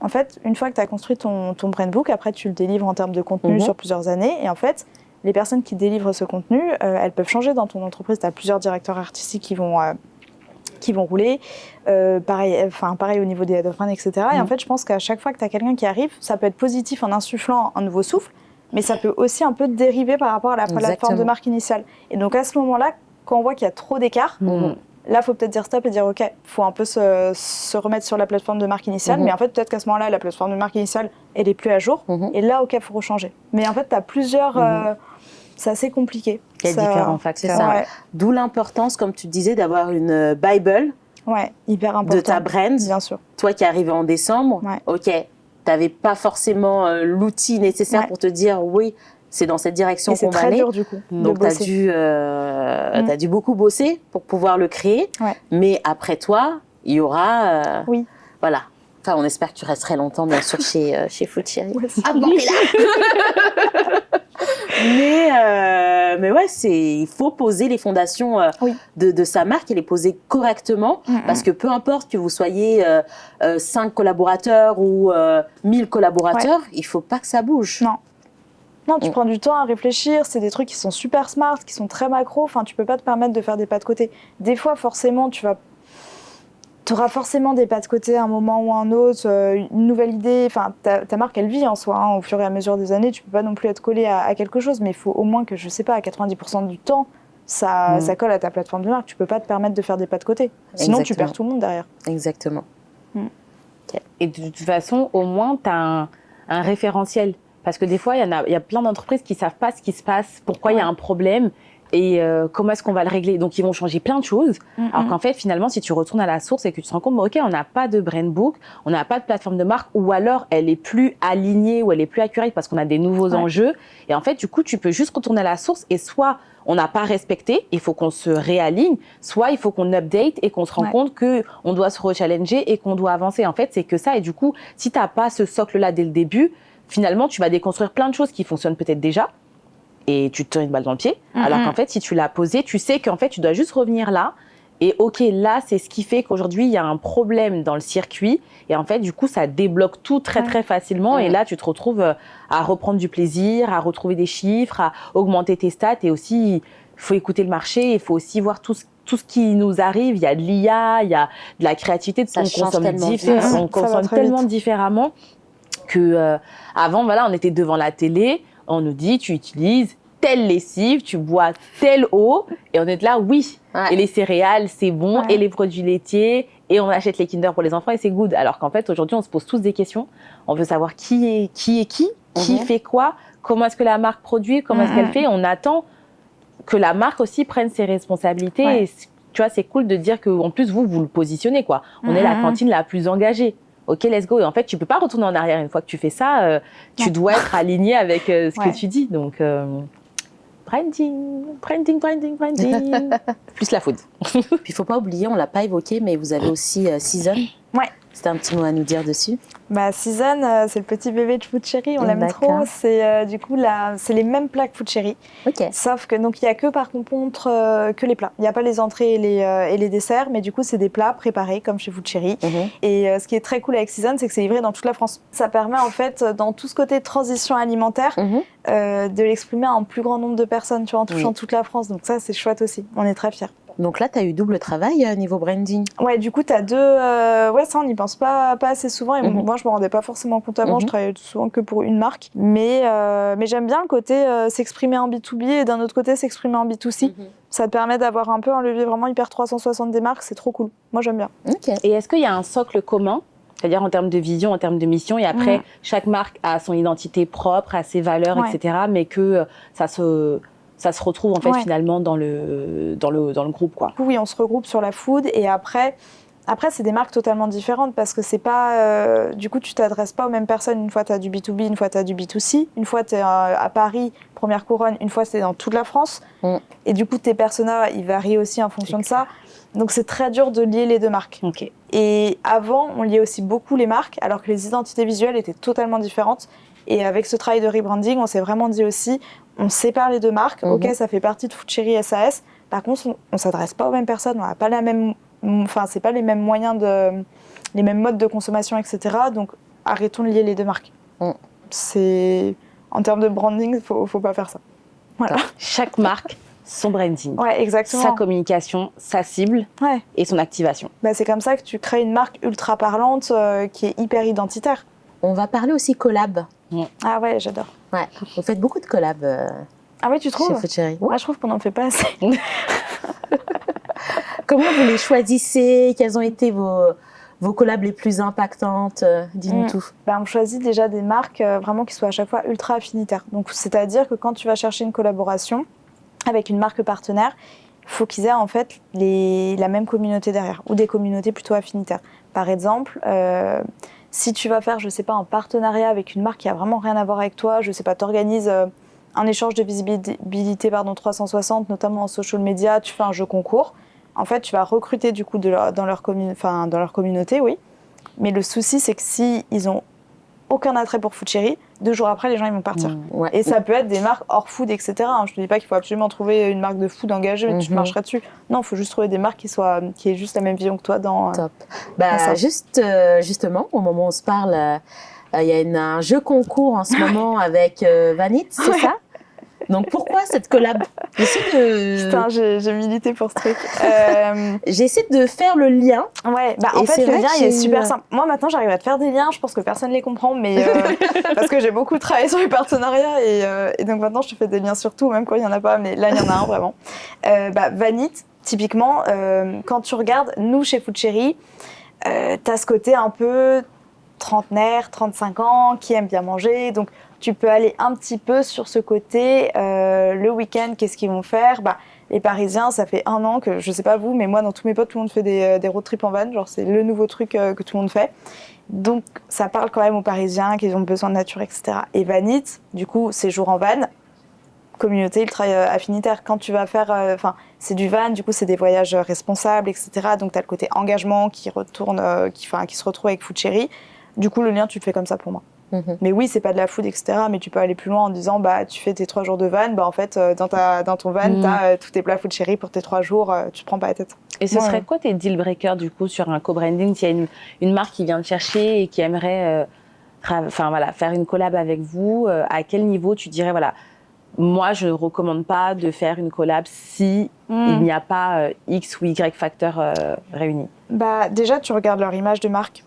as construit ton brand book, après tu le délivres en termes de contenu sur plusieurs années. Et en fait, les personnes qui délivrent ce contenu, elles peuvent changer dans ton entreprise. Tu as plusieurs directeurs artistiques qui vont rouler. Pareil au niveau des head of brand, etc. Et en fait, je pense qu'à chaque fois que tu as quelqu'un qui arrive, ça peut être positif en insufflant un nouveau souffle, mais ça peut aussi un peu dériver par rapport à la plateforme de marque initiale. Et donc à ce moment-là, quand on voit qu'il y a trop d'écart, là, il faut peut-être dire stop et dire OK, il faut un peu se remettre sur la plateforme de marque initiale. Mais en fait, peut-être qu'à ce moment-là, la plateforme de marque initiale, elle n'est plus à jour. Et là, OK, il faut rechanger. Mais en fait, tu as plusieurs... c'est assez compliqué.
Il y a différents facteurs.
C'est ça. Ouais. D'où l'importance, comme tu disais, d'avoir une Bible
hyper important.
de ta brand.
Bien sûr.
Toi qui es arrivé en décembre, OK, tu n'avais pas forcément l'outil nécessaire pour te dire oui, c'est dans cette direction qu'on va aller.
C'est très dur du coup.
Donc, tu as dû beaucoup bosser pour pouvoir le créer. Mais après toi, il y aura... Voilà. Enfin, on espère que tu resterais longtemps, bien sûr, chez Food Chéri. Ah bon, t'es là. Mais ouais, il faut poser les fondations de sa marque et les poser correctement. Parce que peu importe que vous soyez 5 collaborateurs ou 1000 collaborateurs, il ne faut pas que ça bouge.
Non. Non, tu prends du temps à réfléchir, c'est des trucs qui sont super smart, qui sont très macro, enfin tu peux pas te permettre de faire des pas de côté. Des fois forcément tu auras forcément des pas de côté à un moment ou à un autre, une nouvelle idée, enfin ta marque elle vit en soi, hein, au fur et à mesure des années, tu peux pas non plus être collé à quelque chose, mais il faut au moins que, je sais pas, à 90% du temps, ça colle à ta plateforme de marque, tu peux pas te permettre de faire des pas de côté, sinon tu perds tout le monde derrière.
Exactement.
Okay. Et de toute façon, au moins tu as un référentiel. Parce que des fois, il y a plein d'entreprises qui ne savent pas ce qui se passe, pourquoi il y a un problème et comment est-ce qu'on va le régler. Donc, ils vont changer plein de choses. Alors qu'en fait, finalement, si tu retournes à la source et que tu te rends compte, OK, on n'a pas de brand book, on n'a pas de plateforme de marque, ou alors elle est plus alignée ou elle est plus accurate parce qu'on a des nouveaux enjeux. Et en fait, du coup, tu peux juste retourner à la source et soit on n'a pas respecté, il faut qu'on se réaligne, soit il faut qu'on update et qu'on se rend compte qu'on doit se rechallenger et qu'on doit avancer. En fait, c'est que ça. Et du coup, si tu n'as pas ce socle-là dès le début, finalement, tu vas déconstruire plein de choses qui fonctionnent peut-être déjà et tu te tires une balle dans le pied. Alors qu'en fait, si tu l'as posé, tu sais qu'en fait, tu dois juste revenir là. Et OK, là, c'est ce qui fait qu'aujourd'hui, il y a un problème dans le circuit. Et en fait, du coup, ça débloque tout très, très facilement. Et là, tu te retrouves à reprendre du plaisir, à retrouver des chiffres, à augmenter tes stats. Et aussi, il faut écouter le marché. Il faut aussi voir tout ce qui nous arrive. Il y a de l'IA, il y a de la créativité. On consomme tellement différemment. Que avant, voilà, on était devant la télé, on nous dit tu utilises telle lessive, tu bois telle eau, et on est là, oui. Et les céréales, c'est bon, et les produits laitiers, et on achète les Kinder pour les enfants, et c'est good. Alors qu'en fait, aujourd'hui, on se pose tous des questions. On veut savoir qui fait quoi, comment est-ce que la marque produit, comment est-ce qu'elle fait. On attend que la marque aussi prenne ses responsabilités. Et, tu vois, c'est cool de dire qu'en plus, vous le positionnez, quoi. On est la cantine la plus engagée. OK, let's go. Et en fait, tu peux pas retourner en arrière. Une fois que tu fais ça, tu dois être aligné avec ce que tu dis. Donc, branding. Plus la food.
Puis, il faut pas oublier, on l'a pas évoqué, mais vous avez aussi Season.
Ouais.
C'était un petit mot à nous dire dessus.
Bah, Season, c'est le petit bébé de Food Cherry, on l'aime trop. C'est du coup c'est les mêmes plats que Food Cherry. Sauf que donc il y a que par contre que les plats. Il n'y a pas les entrées et les desserts, mais du coup c'est des plats préparés comme chez Food Cherry. Et ce qui est très cool avec Season, c'est que c'est livré dans toute la France. Ça permet en fait dans tout ce côté transition alimentaire de l'exprimer à un plus grand nombre de personnes, tu vois, en touchant toute la France. Donc ça c'est chouette aussi. On est très fiers.
Donc là, tu as eu double travail niveau branding.
Ouais, du coup, tu as deux... ça, on n'y pense pas assez souvent. Et moi, je me rendais pas forcément compte avant. Je travaillais souvent que pour une marque. Mais j'aime bien le côté s'exprimer en B2B et d'un autre côté, s'exprimer en B2C. Ça te permet d'avoir un peu un levier vraiment hyper 360 des marques. C'est trop cool. Moi, j'aime bien.
Et est-ce qu'il y a un socle commun ? C'est-à-dire en termes de vision, en termes de mission, et après, chaque marque a son identité propre, a ses valeurs, etc. Mais que ça se retrouve en fait finalement dans le groupe, quoi.
Oui, on se regroupe sur la food et après c'est des marques totalement différentes parce que c'est pas du coup tu t'adresses pas aux mêmes personnes. Une fois tu as du B2B, une fois tu as du B2C, une fois tu es à Paris, première couronne, une fois c'est dans toute la France. Et du coup tes personas, ils varient aussi en fonction de ça. Donc c'est très dur de lier les deux marques. Et avant, on liait aussi beaucoup les marques alors que les identités visuelles étaient totalement différentes. Et avec ce travail de rebranding, on s'est vraiment dit aussi, on sépare les deux marques. OK, ça fait partie de Food Cherry SAS. Par contre, on s'adresse pas aux mêmes personnes. On n'a pas c'est pas les mêmes moyens les mêmes modes de consommation, etc. Donc, arrêtons de lier les deux marques. C'est, en termes de branding, faut pas faire ça. Voilà.
Chaque marque, son branding.
Ouais, exactement.
Sa communication, sa cible et son activation.
Bah, c'est comme ça que tu crées une marque ultra parlante qui est hyper identitaire.
On va parler aussi collab.
Ah ouais, j'adore.
Ouais, vous faites beaucoup de collabs.
Ah oui, tu trouves ?
Chez Food Cherry.
Moi, je trouve qu'on n'en fait pas assez.
Comment vous les choisissez ? Quelles ont été vos collabs les plus impactantes ? Dis-nous tout.
On choisit déjà des marques vraiment qui soient à chaque fois ultra affinitaires. Donc, c'est-à-dire que quand tu vas chercher une collaboration avec une marque partenaire, il faut qu'ils aient en fait la même communauté derrière ou des communautés plutôt affinitaires. Par exemple, si tu vas faire, je sais pas, un partenariat avec une marque qui a vraiment rien à voir avec toi, je sais pas, t'organises un échange de visibilité 360, notamment en social media, tu fais un jeu concours. En fait, tu vas recruter du coup dans leur communauté, oui. Mais le souci, c'est que si ils ont aucun attrait pour Food Cherry, 2 jours après, les gens ils vont partir. Et ça peut être des marques hors food, etc. Je te dis pas qu'il faut absolument trouver une marque de food engagée, tu marcherais dessus. Non, il faut juste trouver des marques qui aient juste la même vision que toi dans.
Top. Justement, au moment où on se parle, Il y a un jeu concours en ce moment avec Vanit, c'est ça? Donc pourquoi cette collab?
Putain, j'ai milité pour ce truc.
J'essaie de faire le lien.
Ouais, bah en fait le lien il est super simple. Moi maintenant j'arrive à te faire des liens, je pense que personne les comprend, mais parce que j'ai beaucoup travaillé sur les partenariats et donc maintenant je te fais des liens sur tout, même quand il y en a pas, mais là il y en a un vraiment. Vanit, typiquement, quand tu regardes, nous chez Food Cherry, t'as ce côté un peu trentenaire, 35 ans, qui aime bien manger, donc tu peux aller un petit peu sur ce côté, le week-end, qu'est-ce qu'ils vont faire? Les Parisiens, ça fait 1 an que, je sais pas vous, mais moi, dans tous mes potes, tout le monde fait des road trips en van. Genre, c'est le nouveau truc que tout le monde fait. Donc, ça parle quand même aux Parisiens qu'ils ont besoin de nature, etc. Et Vanit, du coup, séjour en van, communauté ultra affinitaire. Quand tu vas faire, c'est du van, du coup, c'est des voyages responsables, etc. Donc, tu as le côté engagement qui se retrouve avec Food Cherry. Du coup, le lien, tu le fais comme ça pour moi. Mais oui, c'est pas de la food, etc. Mais tu peux aller plus loin en disant, tu fais tes 3 jours de van, en fait, dans ton van, t'as tous tes plats Food Cherry pour tes 3 jours, tu te prends pas la tête.
Et ce serait quoi tes deal breakers, du coup, sur un co-branding? S'il y a une marque qui vient te chercher et qui aimerait faire une collab avec vous, à quel niveau tu dirais, moi, je ne recommande pas de faire une collab si il n'y a pas X ou Y facteurs réunis?
Déjà, tu regardes leur image de marque.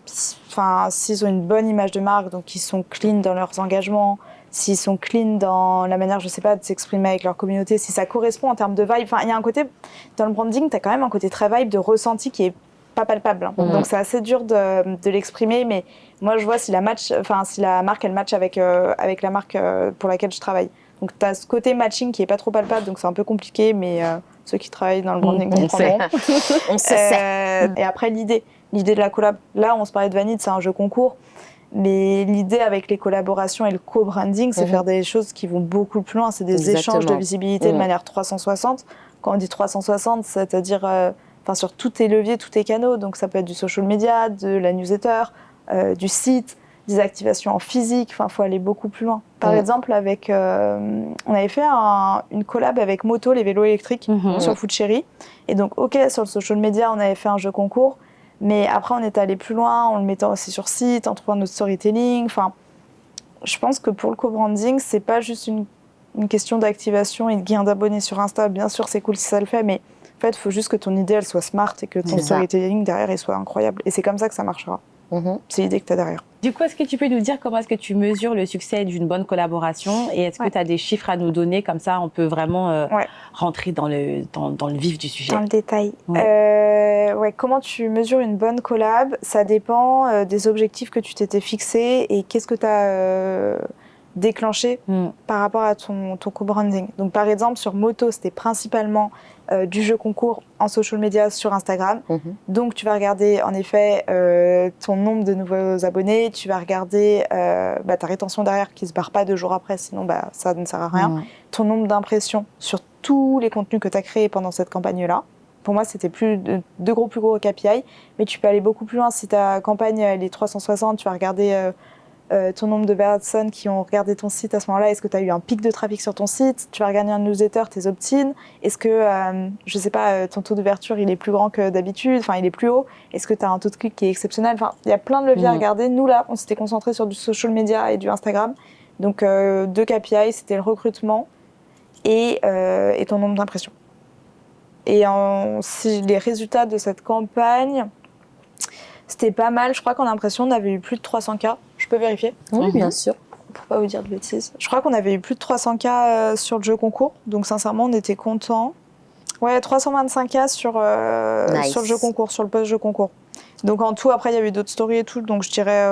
S'ils ont une bonne image de marque, donc ils sont clean dans leurs engagements, s'ils sont clean dans la manière, je sais pas, de s'exprimer avec leur communauté, si ça correspond en termes de vibe. Il y a un côté, dans le branding, tu as quand même un côté très vibe de ressenti qui est pas palpable. Donc c'est assez dur de l'exprimer, mais moi je vois si la marque elle match avec la marque pour laquelle je travaille. Donc tu as ce côté matching qui est pas trop palpable, donc c'est un peu compliqué, mais ceux qui travaillent dans le branding comprendront.
On se sait.
Et après l'idée de la collab, là on se parlait de Vanit, c'est un jeu concours, mais l'idée avec les collaborations et le co-branding, c'est faire des choses qui vont beaucoup plus loin, c'est des échanges de visibilité de manière 360. Quand on dit 360, c'est-à-dire sur tous tes leviers, tous tes canaux, donc ça peut être du social media, de la newsletter, du site, des activations en physique, il faut aller beaucoup plus loin. Par exemple, on avait fait une collab avec Moto, les vélos électriques, sur Food Cherry. Et donc, sur le social media, on avait fait un jeu concours, mais après, on est allé plus loin, en le mettant aussi sur site, en trouvant notre storytelling. Je pense que pour le co-branding, c'est pas juste une question d'activation et de gain d'abonnés sur Insta. Bien sûr, c'est cool si ça le fait, mais en fait, il faut juste que ton idée, elle soit smart et que ton storytelling derrière, il soit incroyable. Et c'est comme ça que ça marchera. C'est l'idée que tu as derrière.
Du coup, est-ce que tu peux nous dire comment est-ce que tu mesures le succès d'une bonne collaboration et est-ce que tu as des chiffres à nous donner, comme ça on peut vraiment rentrer dans le vif du sujet?
Dans le détail. Comment tu mesures une bonne collab? Ça dépend des objectifs que tu t'étais fixés et qu'est-ce que tu as déclenché par rapport à ton co-branding. Donc par exemple, sur Moto, c'était principalement du jeu concours en social media sur Instagram. Donc tu vas regarder en effet ton nombre de nouveaux abonnés, tu vas regarder ta rétention derrière qui se barre pas 2 jours après, sinon ça ne sert à rien. Ton nombre d'impressions sur tous les contenus que tu as créés pendant cette campagne-là. Pour moi, c'était plus gros KPI, mais tu peux aller beaucoup plus loin. Si ta campagne elle est 360, tu vas regarder ton nombre de personnes qui ont regardé ton site à ce moment-là. Est-ce que tu as eu un pic de trafic sur ton site? Tu vas regarder un newsletter, tes opt-in. Est-ce que, je sais pas, ton taux d'ouverture, il est plus grand que d'habitude? Il est plus haut? Est-ce que tu as un taux de clic qui est exceptionnel? Il y a plein de leviers à regarder. Nous, là, on s'était concentré sur du social media et du Instagram. Donc, 2 KPI, c'était le recrutement et ton nombre d'impressions. Et si les résultats de cette campagne, c'était pas mal. Je crois qu'en impression, on avait eu plus de 300K. Je peux vérifier?
Oui, bien sûr.
Pour pas vous dire de bêtises. Je crois qu'on avait eu plus de 300K sur le jeu concours. Donc sincèrement, on était contents. Ouais, 325K sur le jeu concours, sur le post-jeu concours. Donc en tout, après, il y a eu d'autres stories et tout. Donc je dirais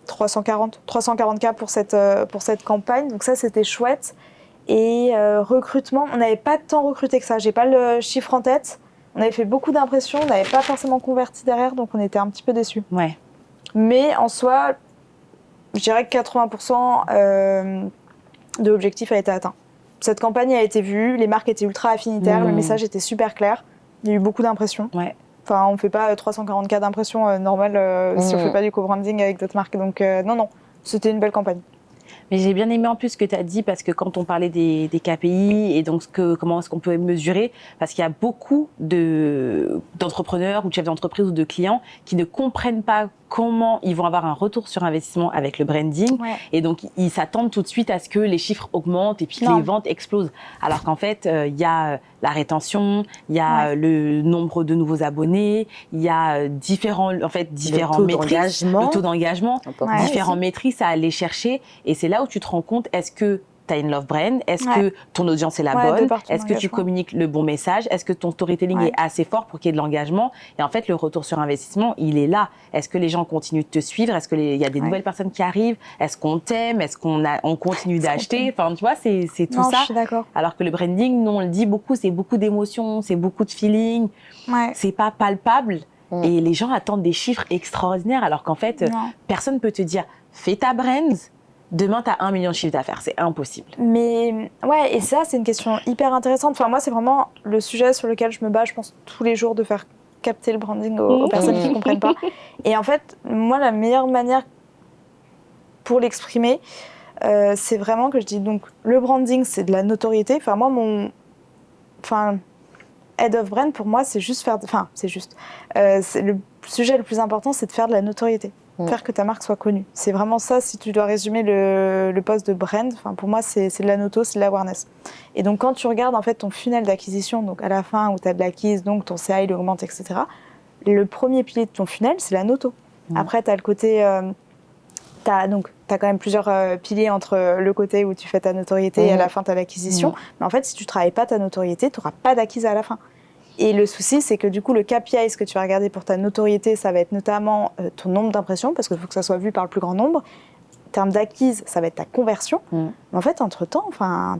340K pour cette campagne. Donc ça, c'était chouette. Et recrutement, on n'avait pas tant recruté que ça. J'ai pas le chiffre en tête. On avait fait beaucoup d'impressions, on n'avait pas forcément converti derrière, donc on était un petit peu déçus.
Ouais.
Mais en soi, je dirais que 80% de l'objectif a été atteint. Cette campagne a été vue, les marques étaient ultra affinitaires, le message était super clair, il y a eu beaucoup d'impressions. Ouais. On ne fait pas 340K d'impressions normales si on ne fait pas du co-branding avec d'autres marques. Donc non, c'était une belle campagne.
Mais j'ai bien aimé en plus ce que tu as dit, parce que quand on parlait des KPI et donc comment est-ce qu'on peut mesurer, parce qu'il y a beaucoup d'entrepreneurs ou de chefs d'entreprise ou de clients qui ne comprennent pas comment ils vont avoir un retour sur investissement avec le branding.
Ouais.
Et donc, ils s'attendent tout de suite à ce que les chiffres augmentent et puis que
Non.
les ventes explosent. Alors qu'en fait, il y a la rétention, il y a le nombre de nouveaux abonnés, il y a différents maîtrises, le taux d'engagement,
Ouais.
différents maîtrises à aller chercher. Et c'est là où tu te rends compte, est-ce que tu as une love brand? Est-ce que ton audience est la bonne? Est-ce que tu communiques le bon message? Est-ce que ton storytelling est assez fort pour qu'il y ait de l'engagement? Et en fait, le retour sur investissement, il est là. Est-ce que les gens continuent de te suivre? Est-ce qu'il y a des nouvelles personnes qui arrivent? Est-ce qu'on t'aime? Est-ce qu'on continue d'acheter? Enfin, tu vois, c'est tout ça.
Je suis d'accord.
Alors que le branding, nous, on le dit beaucoup, c'est beaucoup d'émotions, c'est beaucoup de feeling.
Ouais.
C'est pas palpable. Et les gens attendent des chiffres extraordinaires alors qu'en fait, personne ne peut te dire, fais ta brand. Demain, tu as 1 million de chiffre d'affaires. C'est impossible.
Mais ouais, et ça, c'est une question hyper intéressante. Enfin, moi, c'est vraiment le sujet sur lequel je me bats, je pense, tous les jours, de faire capter le branding aux personnes qui ne comprennent pas. Et en fait, moi, la meilleure manière pour l'exprimer, c'est vraiment que je dis, donc, le branding, c'est de la notoriété. Enfin, moi, head of brand, pour moi, c'est juste faire... Enfin, c'est juste... le sujet le plus important, c'est de faire de la notoriété. Faire que ta marque soit connue. C'est vraiment ça, si tu dois résumer le poste de brand. Enfin, pour moi, c'est de la noto, c'est de l'awareness. Et donc, quand tu regardes en fait ton funnel d'acquisition, donc à la fin où tu as de l'acquise, donc ton CA il augmente, etc., le premier pilier de ton funnel, c'est la noto. Après, tu as le côté... tu as quand même plusieurs piliers entre le côté où tu fais ta notoriété et à la fin, tu as l'acquisition. Mais en fait, si tu ne travailles pas ta notoriété, tu n'auras pas d'acquise à la fin. Et le souci, c'est que du coup, le KPI, ce que tu vas regarder pour ta notoriété, ça va être notamment ton nombre d'impressions, parce qu'il faut que ça soit vu par le plus grand nombre. En termes d'acquise, ça va être ta conversion. Mais en fait, entre-temps,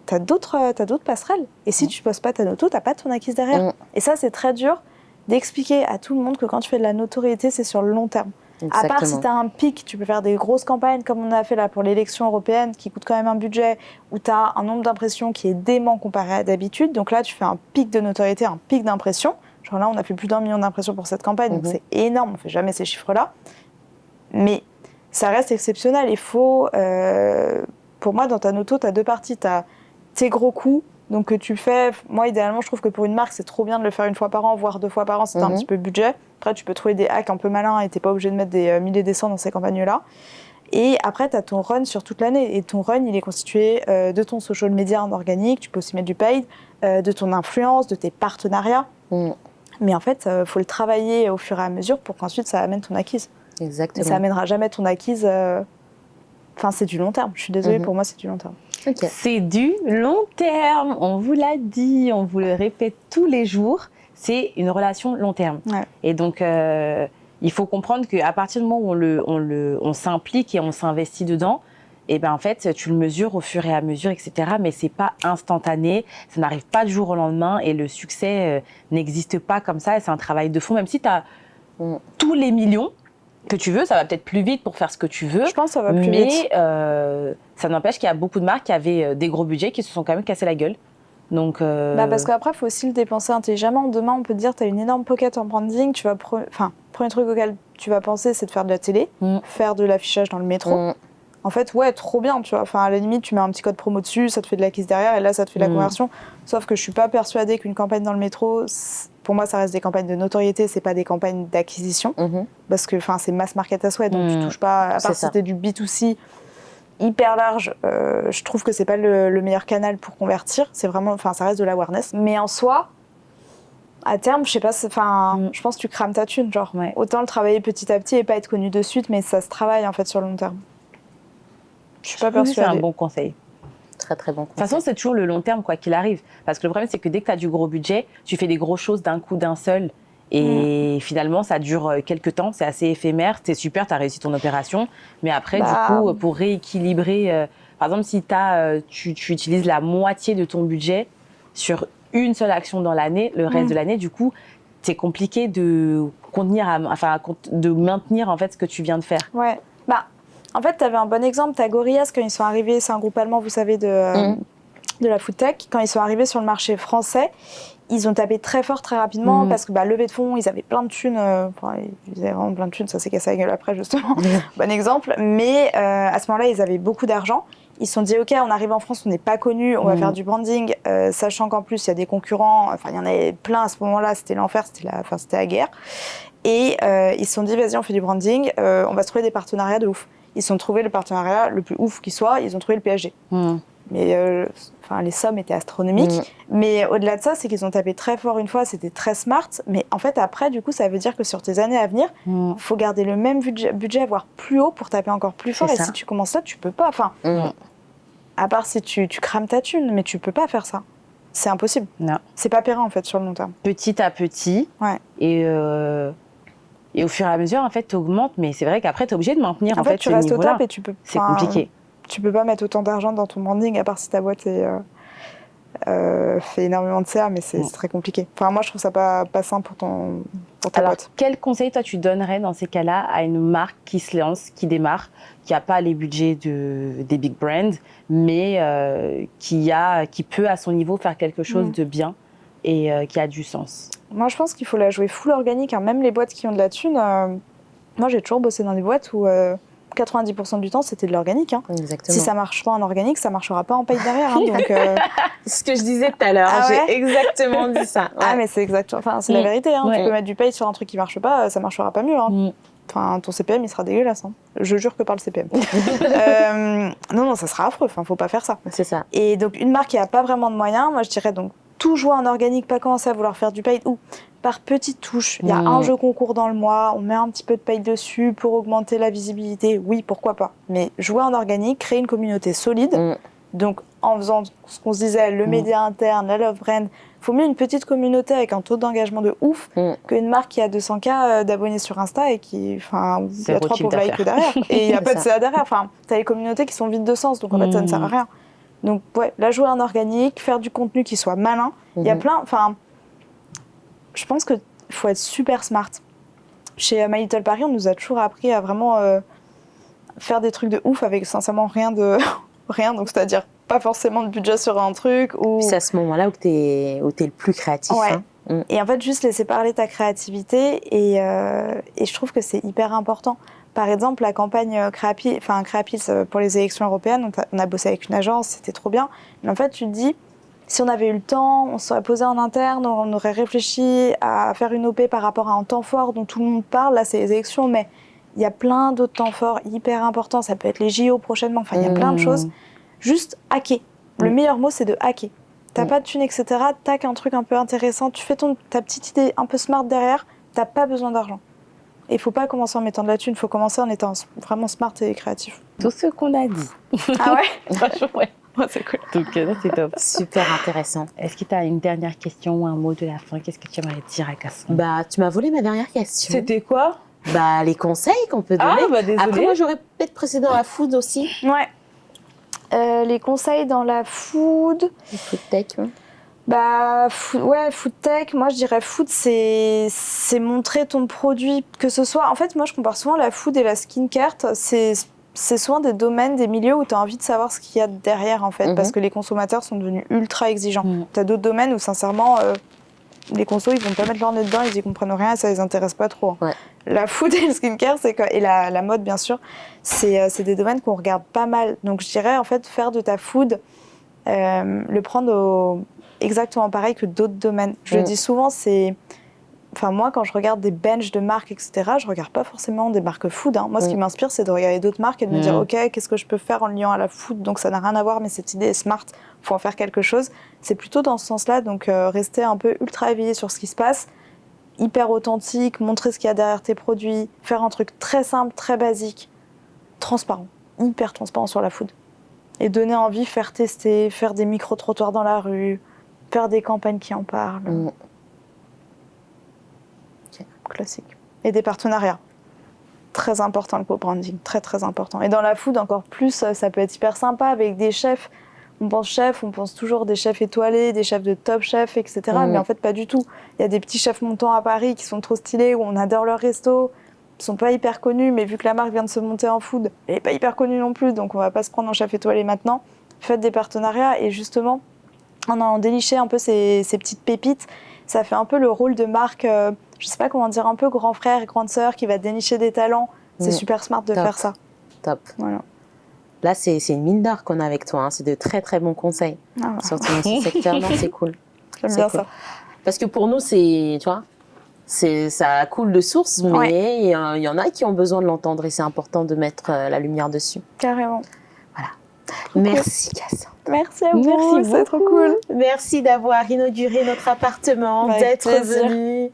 tu as d'autres passerelles. Et si tu ne poses pas ta noto, tu n'as pas ton acquise derrière. Et ça, c'est très dur d'expliquer à tout le monde que quand tu fais de la notoriété, c'est sur le long terme. Exactement. À part si tu as un pic, tu peux faire des grosses campagnes comme on a fait là pour l'élection européenne qui coûte quand même un budget, où tu as un nombre d'impressions qui est dément comparé à d'habitude. Donc là, tu fais un pic de notoriété, un pic d'impressions. Genre là, on a fait plus d'1 million d'impressions pour cette campagne, donc c'est énorme. On ne fait jamais ces chiffres-là. Mais ça reste exceptionnel. Il faut, pour moi, dans ta noto, tu as 2 parties. Tu as tes gros coûts. Donc que tu fais, moi idéalement je trouve que pour une marque c'est trop bien de le faire 1 fois par an, voire 2 fois par an si t'as un petit peu de budget. Après tu peux trouver des hacks un peu malins et t'es pas obligé de mettre des milliers et des cents dans ces campagnes-là. Et après tu as ton run sur toute l'année et ton run il est constitué de ton social media en organique, tu peux aussi mettre du paid, de ton influence, de tes partenariats. Mais en fait faut le travailler au fur et à mesure pour qu'ensuite ça amène ton acquise.
Exactement.
Et ça amènera jamais ton acquise, enfin c'est du long terme, je suis désolée, pour moi c'est du long terme.
Okay.
C'est du long terme, on vous l'a dit, on vous le répète tous les jours, c'est une relation long terme. Ouais. Et donc, il faut comprendre qu'à partir du moment où on s'implique et on s'investit dedans, et ben en fait, tu le mesures au fur et à mesure, etc. Mais c'est pas instantané, ça n'arrive pas du jour au lendemain et le succès n'existe pas comme ça. Et c'est un travail de fond, même si tu as tous les millions que tu veux, ça va peut-être plus vite pour faire ce que tu veux.
Je pense que ça va plus vite.
Mais ça n'empêche qu'il y a beaucoup de marques qui avaient des gros budgets qui se sont quand même cassés la gueule. Donc,
parce qu'après, il faut aussi le dépenser intelligemment. Demain, on peut te dire, tu as une énorme pocket en branding. Premier truc auquel tu vas penser, c'est de faire de la télé, faire de l'affichage dans le métro. En fait, ouais, trop bien, tu vois. Enfin, à la limite, tu mets un petit code promo dessus, ça te fait de l'acquise derrière, et là, ça te fait de la conversion. Sauf que je suis pas persuadée qu'une campagne dans le métro, pour moi, ça reste des campagnes de notoriété, c'est pas des campagnes d'acquisition. Parce que, c'est mass market à souhait, donc tu touches pas, à part si c'était du B2C hyper large, je trouve que c'est pas le meilleur canal pour convertir. C'est vraiment, ça reste de l'awareness. Mais en soi, à terme, je sais pas, je pense que tu crames ta thune, genre. Ouais. Autant le travailler petit à petit et pas être connu de suite, mais ça se travaille, en fait, sur le long terme. Je suis pas persuadée.
C'est un bon conseil.
Très, très bon conseil.
De toute façon, c'est toujours le long terme, quoi qu'il arrive. Parce que le problème, c'est que dès que tu as du gros budget, tu fais des grosses choses d'un coup, d'un seul. Et finalement, ça dure quelques temps, c'est assez éphémère. C'est super, tu as réussi ton opération. Mais après, du coup, pour rééquilibrer... par exemple, si tu utilises la moitié de ton budget sur une seule action dans l'année, le reste de l'année, du coup, c'est compliqué de de maintenir en fait ce que tu viens de faire.
Ouais. En fait, tu avais un bon exemple. Tu as Gorillaz, quand ils sont arrivés, c'est un groupe allemand, vous savez, de la food tech. Quand ils sont arrivés sur le marché français, ils ont tapé très fort, très rapidement, parce que levée de fonds, ils avaient plein de thunes. Ils avaient vraiment plein de thunes, ça s'est cassé la gueule après, justement. Bon exemple. Mais à ce moment-là, ils avaient beaucoup d'argent. Ils se sont dit, OK, on arrive en France, on n'est pas connu, on va faire du branding, sachant qu'en plus, il y a des concurrents. Il y en avait plein à ce moment-là, c'était l'enfer, c'était la guerre. Et ils se sont dit, vas-y, on fait du branding, on va se trouver des partenariats de ouf. Ils se sont trouvés le partenariat le plus ouf qui soit, ils ont trouvé le PSG. Mais les sommes étaient astronomiques. Mais au-delà de ça, c'est qu'ils ont tapé très fort une fois, c'était très smart. Mais en fait, après, du coup, ça veut dire que sur tes années à venir, il faut garder le même budget, voire plus haut pour taper encore plus fort.
C'est
Et
ça.
si tu commences ça, tu peux pas. Enfin, à part si tu crames ta thune, mais tu peux pas faire ça. C'est impossible.
Non.
C'est pas pérenne, en fait, sur le long terme.
Petit à petit.
Ouais.
Et au fur et à mesure, en fait, tu augmentes. Mais c'est vrai qu'après, tu es obligé de maintenir
En fait, tu
ce
restes au
niveau-là.
top et tu peux.
C'est compliqué.
Tu peux pas mettre autant d'argent dans ton branding, à part si ta boîte fait énormément de CA, mais c'est très compliqué. Enfin, moi, je trouve ça pas simple pour ta
Alors,
boîte.
quel conseil, toi, tu donnerais dans ces cas-là à une marque qui se lance, qui démarre, qui n'a pas les budgets des big brands, mais qui peut, à son niveau, faire quelque chose de bien et qui a du sens?
Moi, je pense qu'il faut la jouer full organique. Hein. Même les boîtes qui ont de la thune, moi, j'ai toujours bossé dans des boîtes où 90% du temps, c'était de l'organique. Hein.
Exactement.
Si ça marche pas en organique, ça marchera pas en paye derrière. Hein. Donc,
c'est ce que je disais tout à l'heure.
Ah ouais,
j'ai exactement dit ça. Ouais.
Ah, mais c'est exactement. Enfin, c'est la vérité. Hein.
Ouais.
Tu peux mettre du paye sur un truc qui marche pas, ça marchera pas mieux. Hein. Enfin, ton CPM, il sera dégueulasse. Hein. Je jure que par le CPM. Non, ça sera affreux. Enfin, faut pas faire ça.
C'est ça.
Et donc, une marque qui a pas vraiment de moyens, moi, je dirais donc tout jouer en organique, pas commencer à vouloir faire du paid ou par petites touches. Il y a un jeu concours dans le mois, on met un petit peu de paid dessus pour augmenter la visibilité. Oui, pourquoi pas. Mais jouer en organique, créer une communauté solide. Donc, en faisant ce qu'on se disait, le média interne, la love brand, faut mieux une petite communauté avec un taux d'engagement de ouf qu'une marque qui a 200K d'abonnés sur Insta et qui, enfin, il y a 3 pauvres likes derrière. Et il n'y a pas de CA derrière. Enfin, t'as les communautés qui sont vides de sens, donc en fait, ça ne sert à rien. Donc, ouais, la jouer en organique, faire du contenu qui soit malin. Il y a plein, enfin, je pense qu'il faut être super smart. Chez My Little Paris, on nous a toujours appris à vraiment faire des trucs de ouf avec sincèrement rien, donc c'est-à-dire pas forcément de budget sur un truc. Ou...
C'est à ce moment-là où t'es le plus créatif.
Ouais.
Hein.
Et en fait, juste laisser parler ta créativité et je trouve que c'est hyper important. Par exemple, la campagne Créapils pour les élections européennes, on a bossé avec une agence, c'était trop bien. Mais en fait, tu te dis, si on avait eu le temps, on se serait posé en interne, on aurait réfléchi à faire une OP par rapport à un temps fort dont tout le monde parle. Là, c'est les élections, mais il y a plein d'autres temps forts hyper importants. Ça peut être les JO prochainement. Enfin, il y a plein de choses. Juste hacker. Le meilleur mot, c'est de hacker. T'as pas de thunes, etc. Tac, un truc un peu intéressant. Tu fais ta petite idée un peu smart derrière. T'as pas besoin d'argent. Et il faut pas commencer en mettant de la thune. Il faut commencer en étant vraiment smart et créatif.
Tout ce qu'on a dit.
Ah ouais?
Franchement, ouais.
Ouais, c'est cool.
Donc, c'est top.
Super intéressant.
Est-ce que tu as une dernière question ou un mot de la fin? Qu'est-ce que tu aimerais dire à Cassandre?
Bah, tu m'as volé ma dernière question.
C'était quoi?
Bah, les conseils qu'on peut donner.
Ah, bah désolée.
Après, moi, j'aurais peut-être précédé dans la food aussi.
Ouais. Les conseils dans la food.
Food tech.
Bah, food tech. Moi, je dirais food, c'est montrer ton produit, que ce soit. En fait, moi, je compare souvent la food et la skincare. C'est souvent des domaines, des milieux où tu as envie de savoir ce qu'il y a derrière, en fait, parce que les consommateurs sont devenus ultra exigeants. Tu as d'autres domaines où, sincèrement, les consos, ils vont pas mettre leur nez dedans, ils y comprennent rien et ça les intéresse pas trop. Ouais. La food et le skincare, et la mode, bien sûr, c'est des domaines qu'on regarde pas mal. Donc, je dirais, en fait, faire de ta food, le prendre exactement pareil que d'autres domaines. Je le dis souvent, c'est... Enfin, moi, quand je regarde des benches de marques, etc., je regarde pas forcément des marques food. Hein. Moi, ce qui m'inspire, c'est de regarder d'autres marques et de me dire, OK, qu'est-ce que je peux faire en liant à la food? Donc, ça n'a rien à voir, mais cette idée est smart, faut en faire quelque chose. C'est plutôt dans ce sens-là, donc rester un peu ultra éveillé sur ce qui se passe, hyper authentique, montrer ce qu'il y a derrière tes produits, faire un truc très simple, très basique, transparent, hyper transparent sur la food. Et donner envie, faire tester, faire des micro-trottoirs dans la rue, faire des campagnes qui en parlent. Classique. Et des partenariats. Très important le co-branding, très très important. Et dans la food, encore plus, ça peut être hyper sympa avec des chefs. On pense toujours des chefs étoilés, des chefs de top chefs, etc. Mais en fait, pas du tout. Il y a des petits chefs montants à Paris qui sont trop stylés, où on adore leur resto. Ils sont pas hyper connus, mais vu que la marque vient de se monter en food, elle n'est pas hyper connue non plus, donc on va pas se prendre en chef étoilé maintenant. Faites des partenariats et justement, en allant dénicher un peu ces petites pépites, ça fait un peu le rôle de marque... je sais pas comment dire, un peu grand frère et grande sœur qui va dénicher des talents. C'est super smart de faire ça.
Top.
Voilà.
Là, c'est une mine d'or qu'on a avec toi. Hein. C'est de très, très bons conseils. Surtout dans ce secteur. Non, c'est cool.
J'aime bien
cool.
ça.
Parce que pour nous, c'est, tu vois, Ça coule de source, mais
Ouais.
il y en a qui ont besoin de l'entendre et c'est important de mettre la lumière dessus.
Carrément.
Merci Cassandre.
Merci à vous,
Merci
c'est trop
beaucoup.
cool.
Merci d'avoir inauguré notre appartement,
Avec
d'être
plaisir.
venu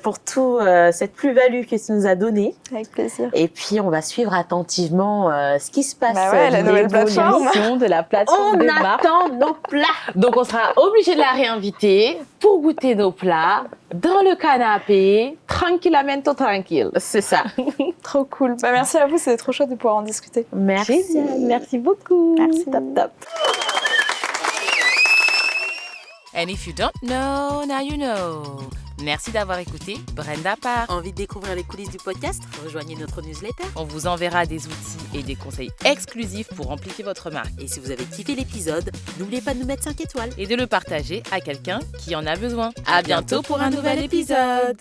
pour tout cette plus-value que tu nous as donnée.
Avec plaisir.
Et puis, on va suivre attentivement ce qui se passe.
Bah ouais, la nouvelle plateforme.
L'évolution de la plateforme
On
des marques.
attend nos plats.
Donc, on sera obligé de la réinviter pour goûter nos plats dans le canapé, tranquillamento tranquille.
C'est ça.
Trop cool. Bah, merci à vous, c'était trop chouette de pouvoir en discuter.
Merci.
Génial, merci beaucoup.
Merci.
Top.
And if you don't know, now you know. Merci d'avoir écouté Brenda part.
Envie de découvrir les coulisses du podcast? Rejoignez notre newsletter.
On vous enverra des outils et des conseils exclusifs pour amplifier votre marque
Et si vous avez kiffé l'épisode, n'oubliez pas de nous mettre 5 étoiles.
et de le partager à quelqu'un qui en a besoin. À bientôt pour un nouvel épisode.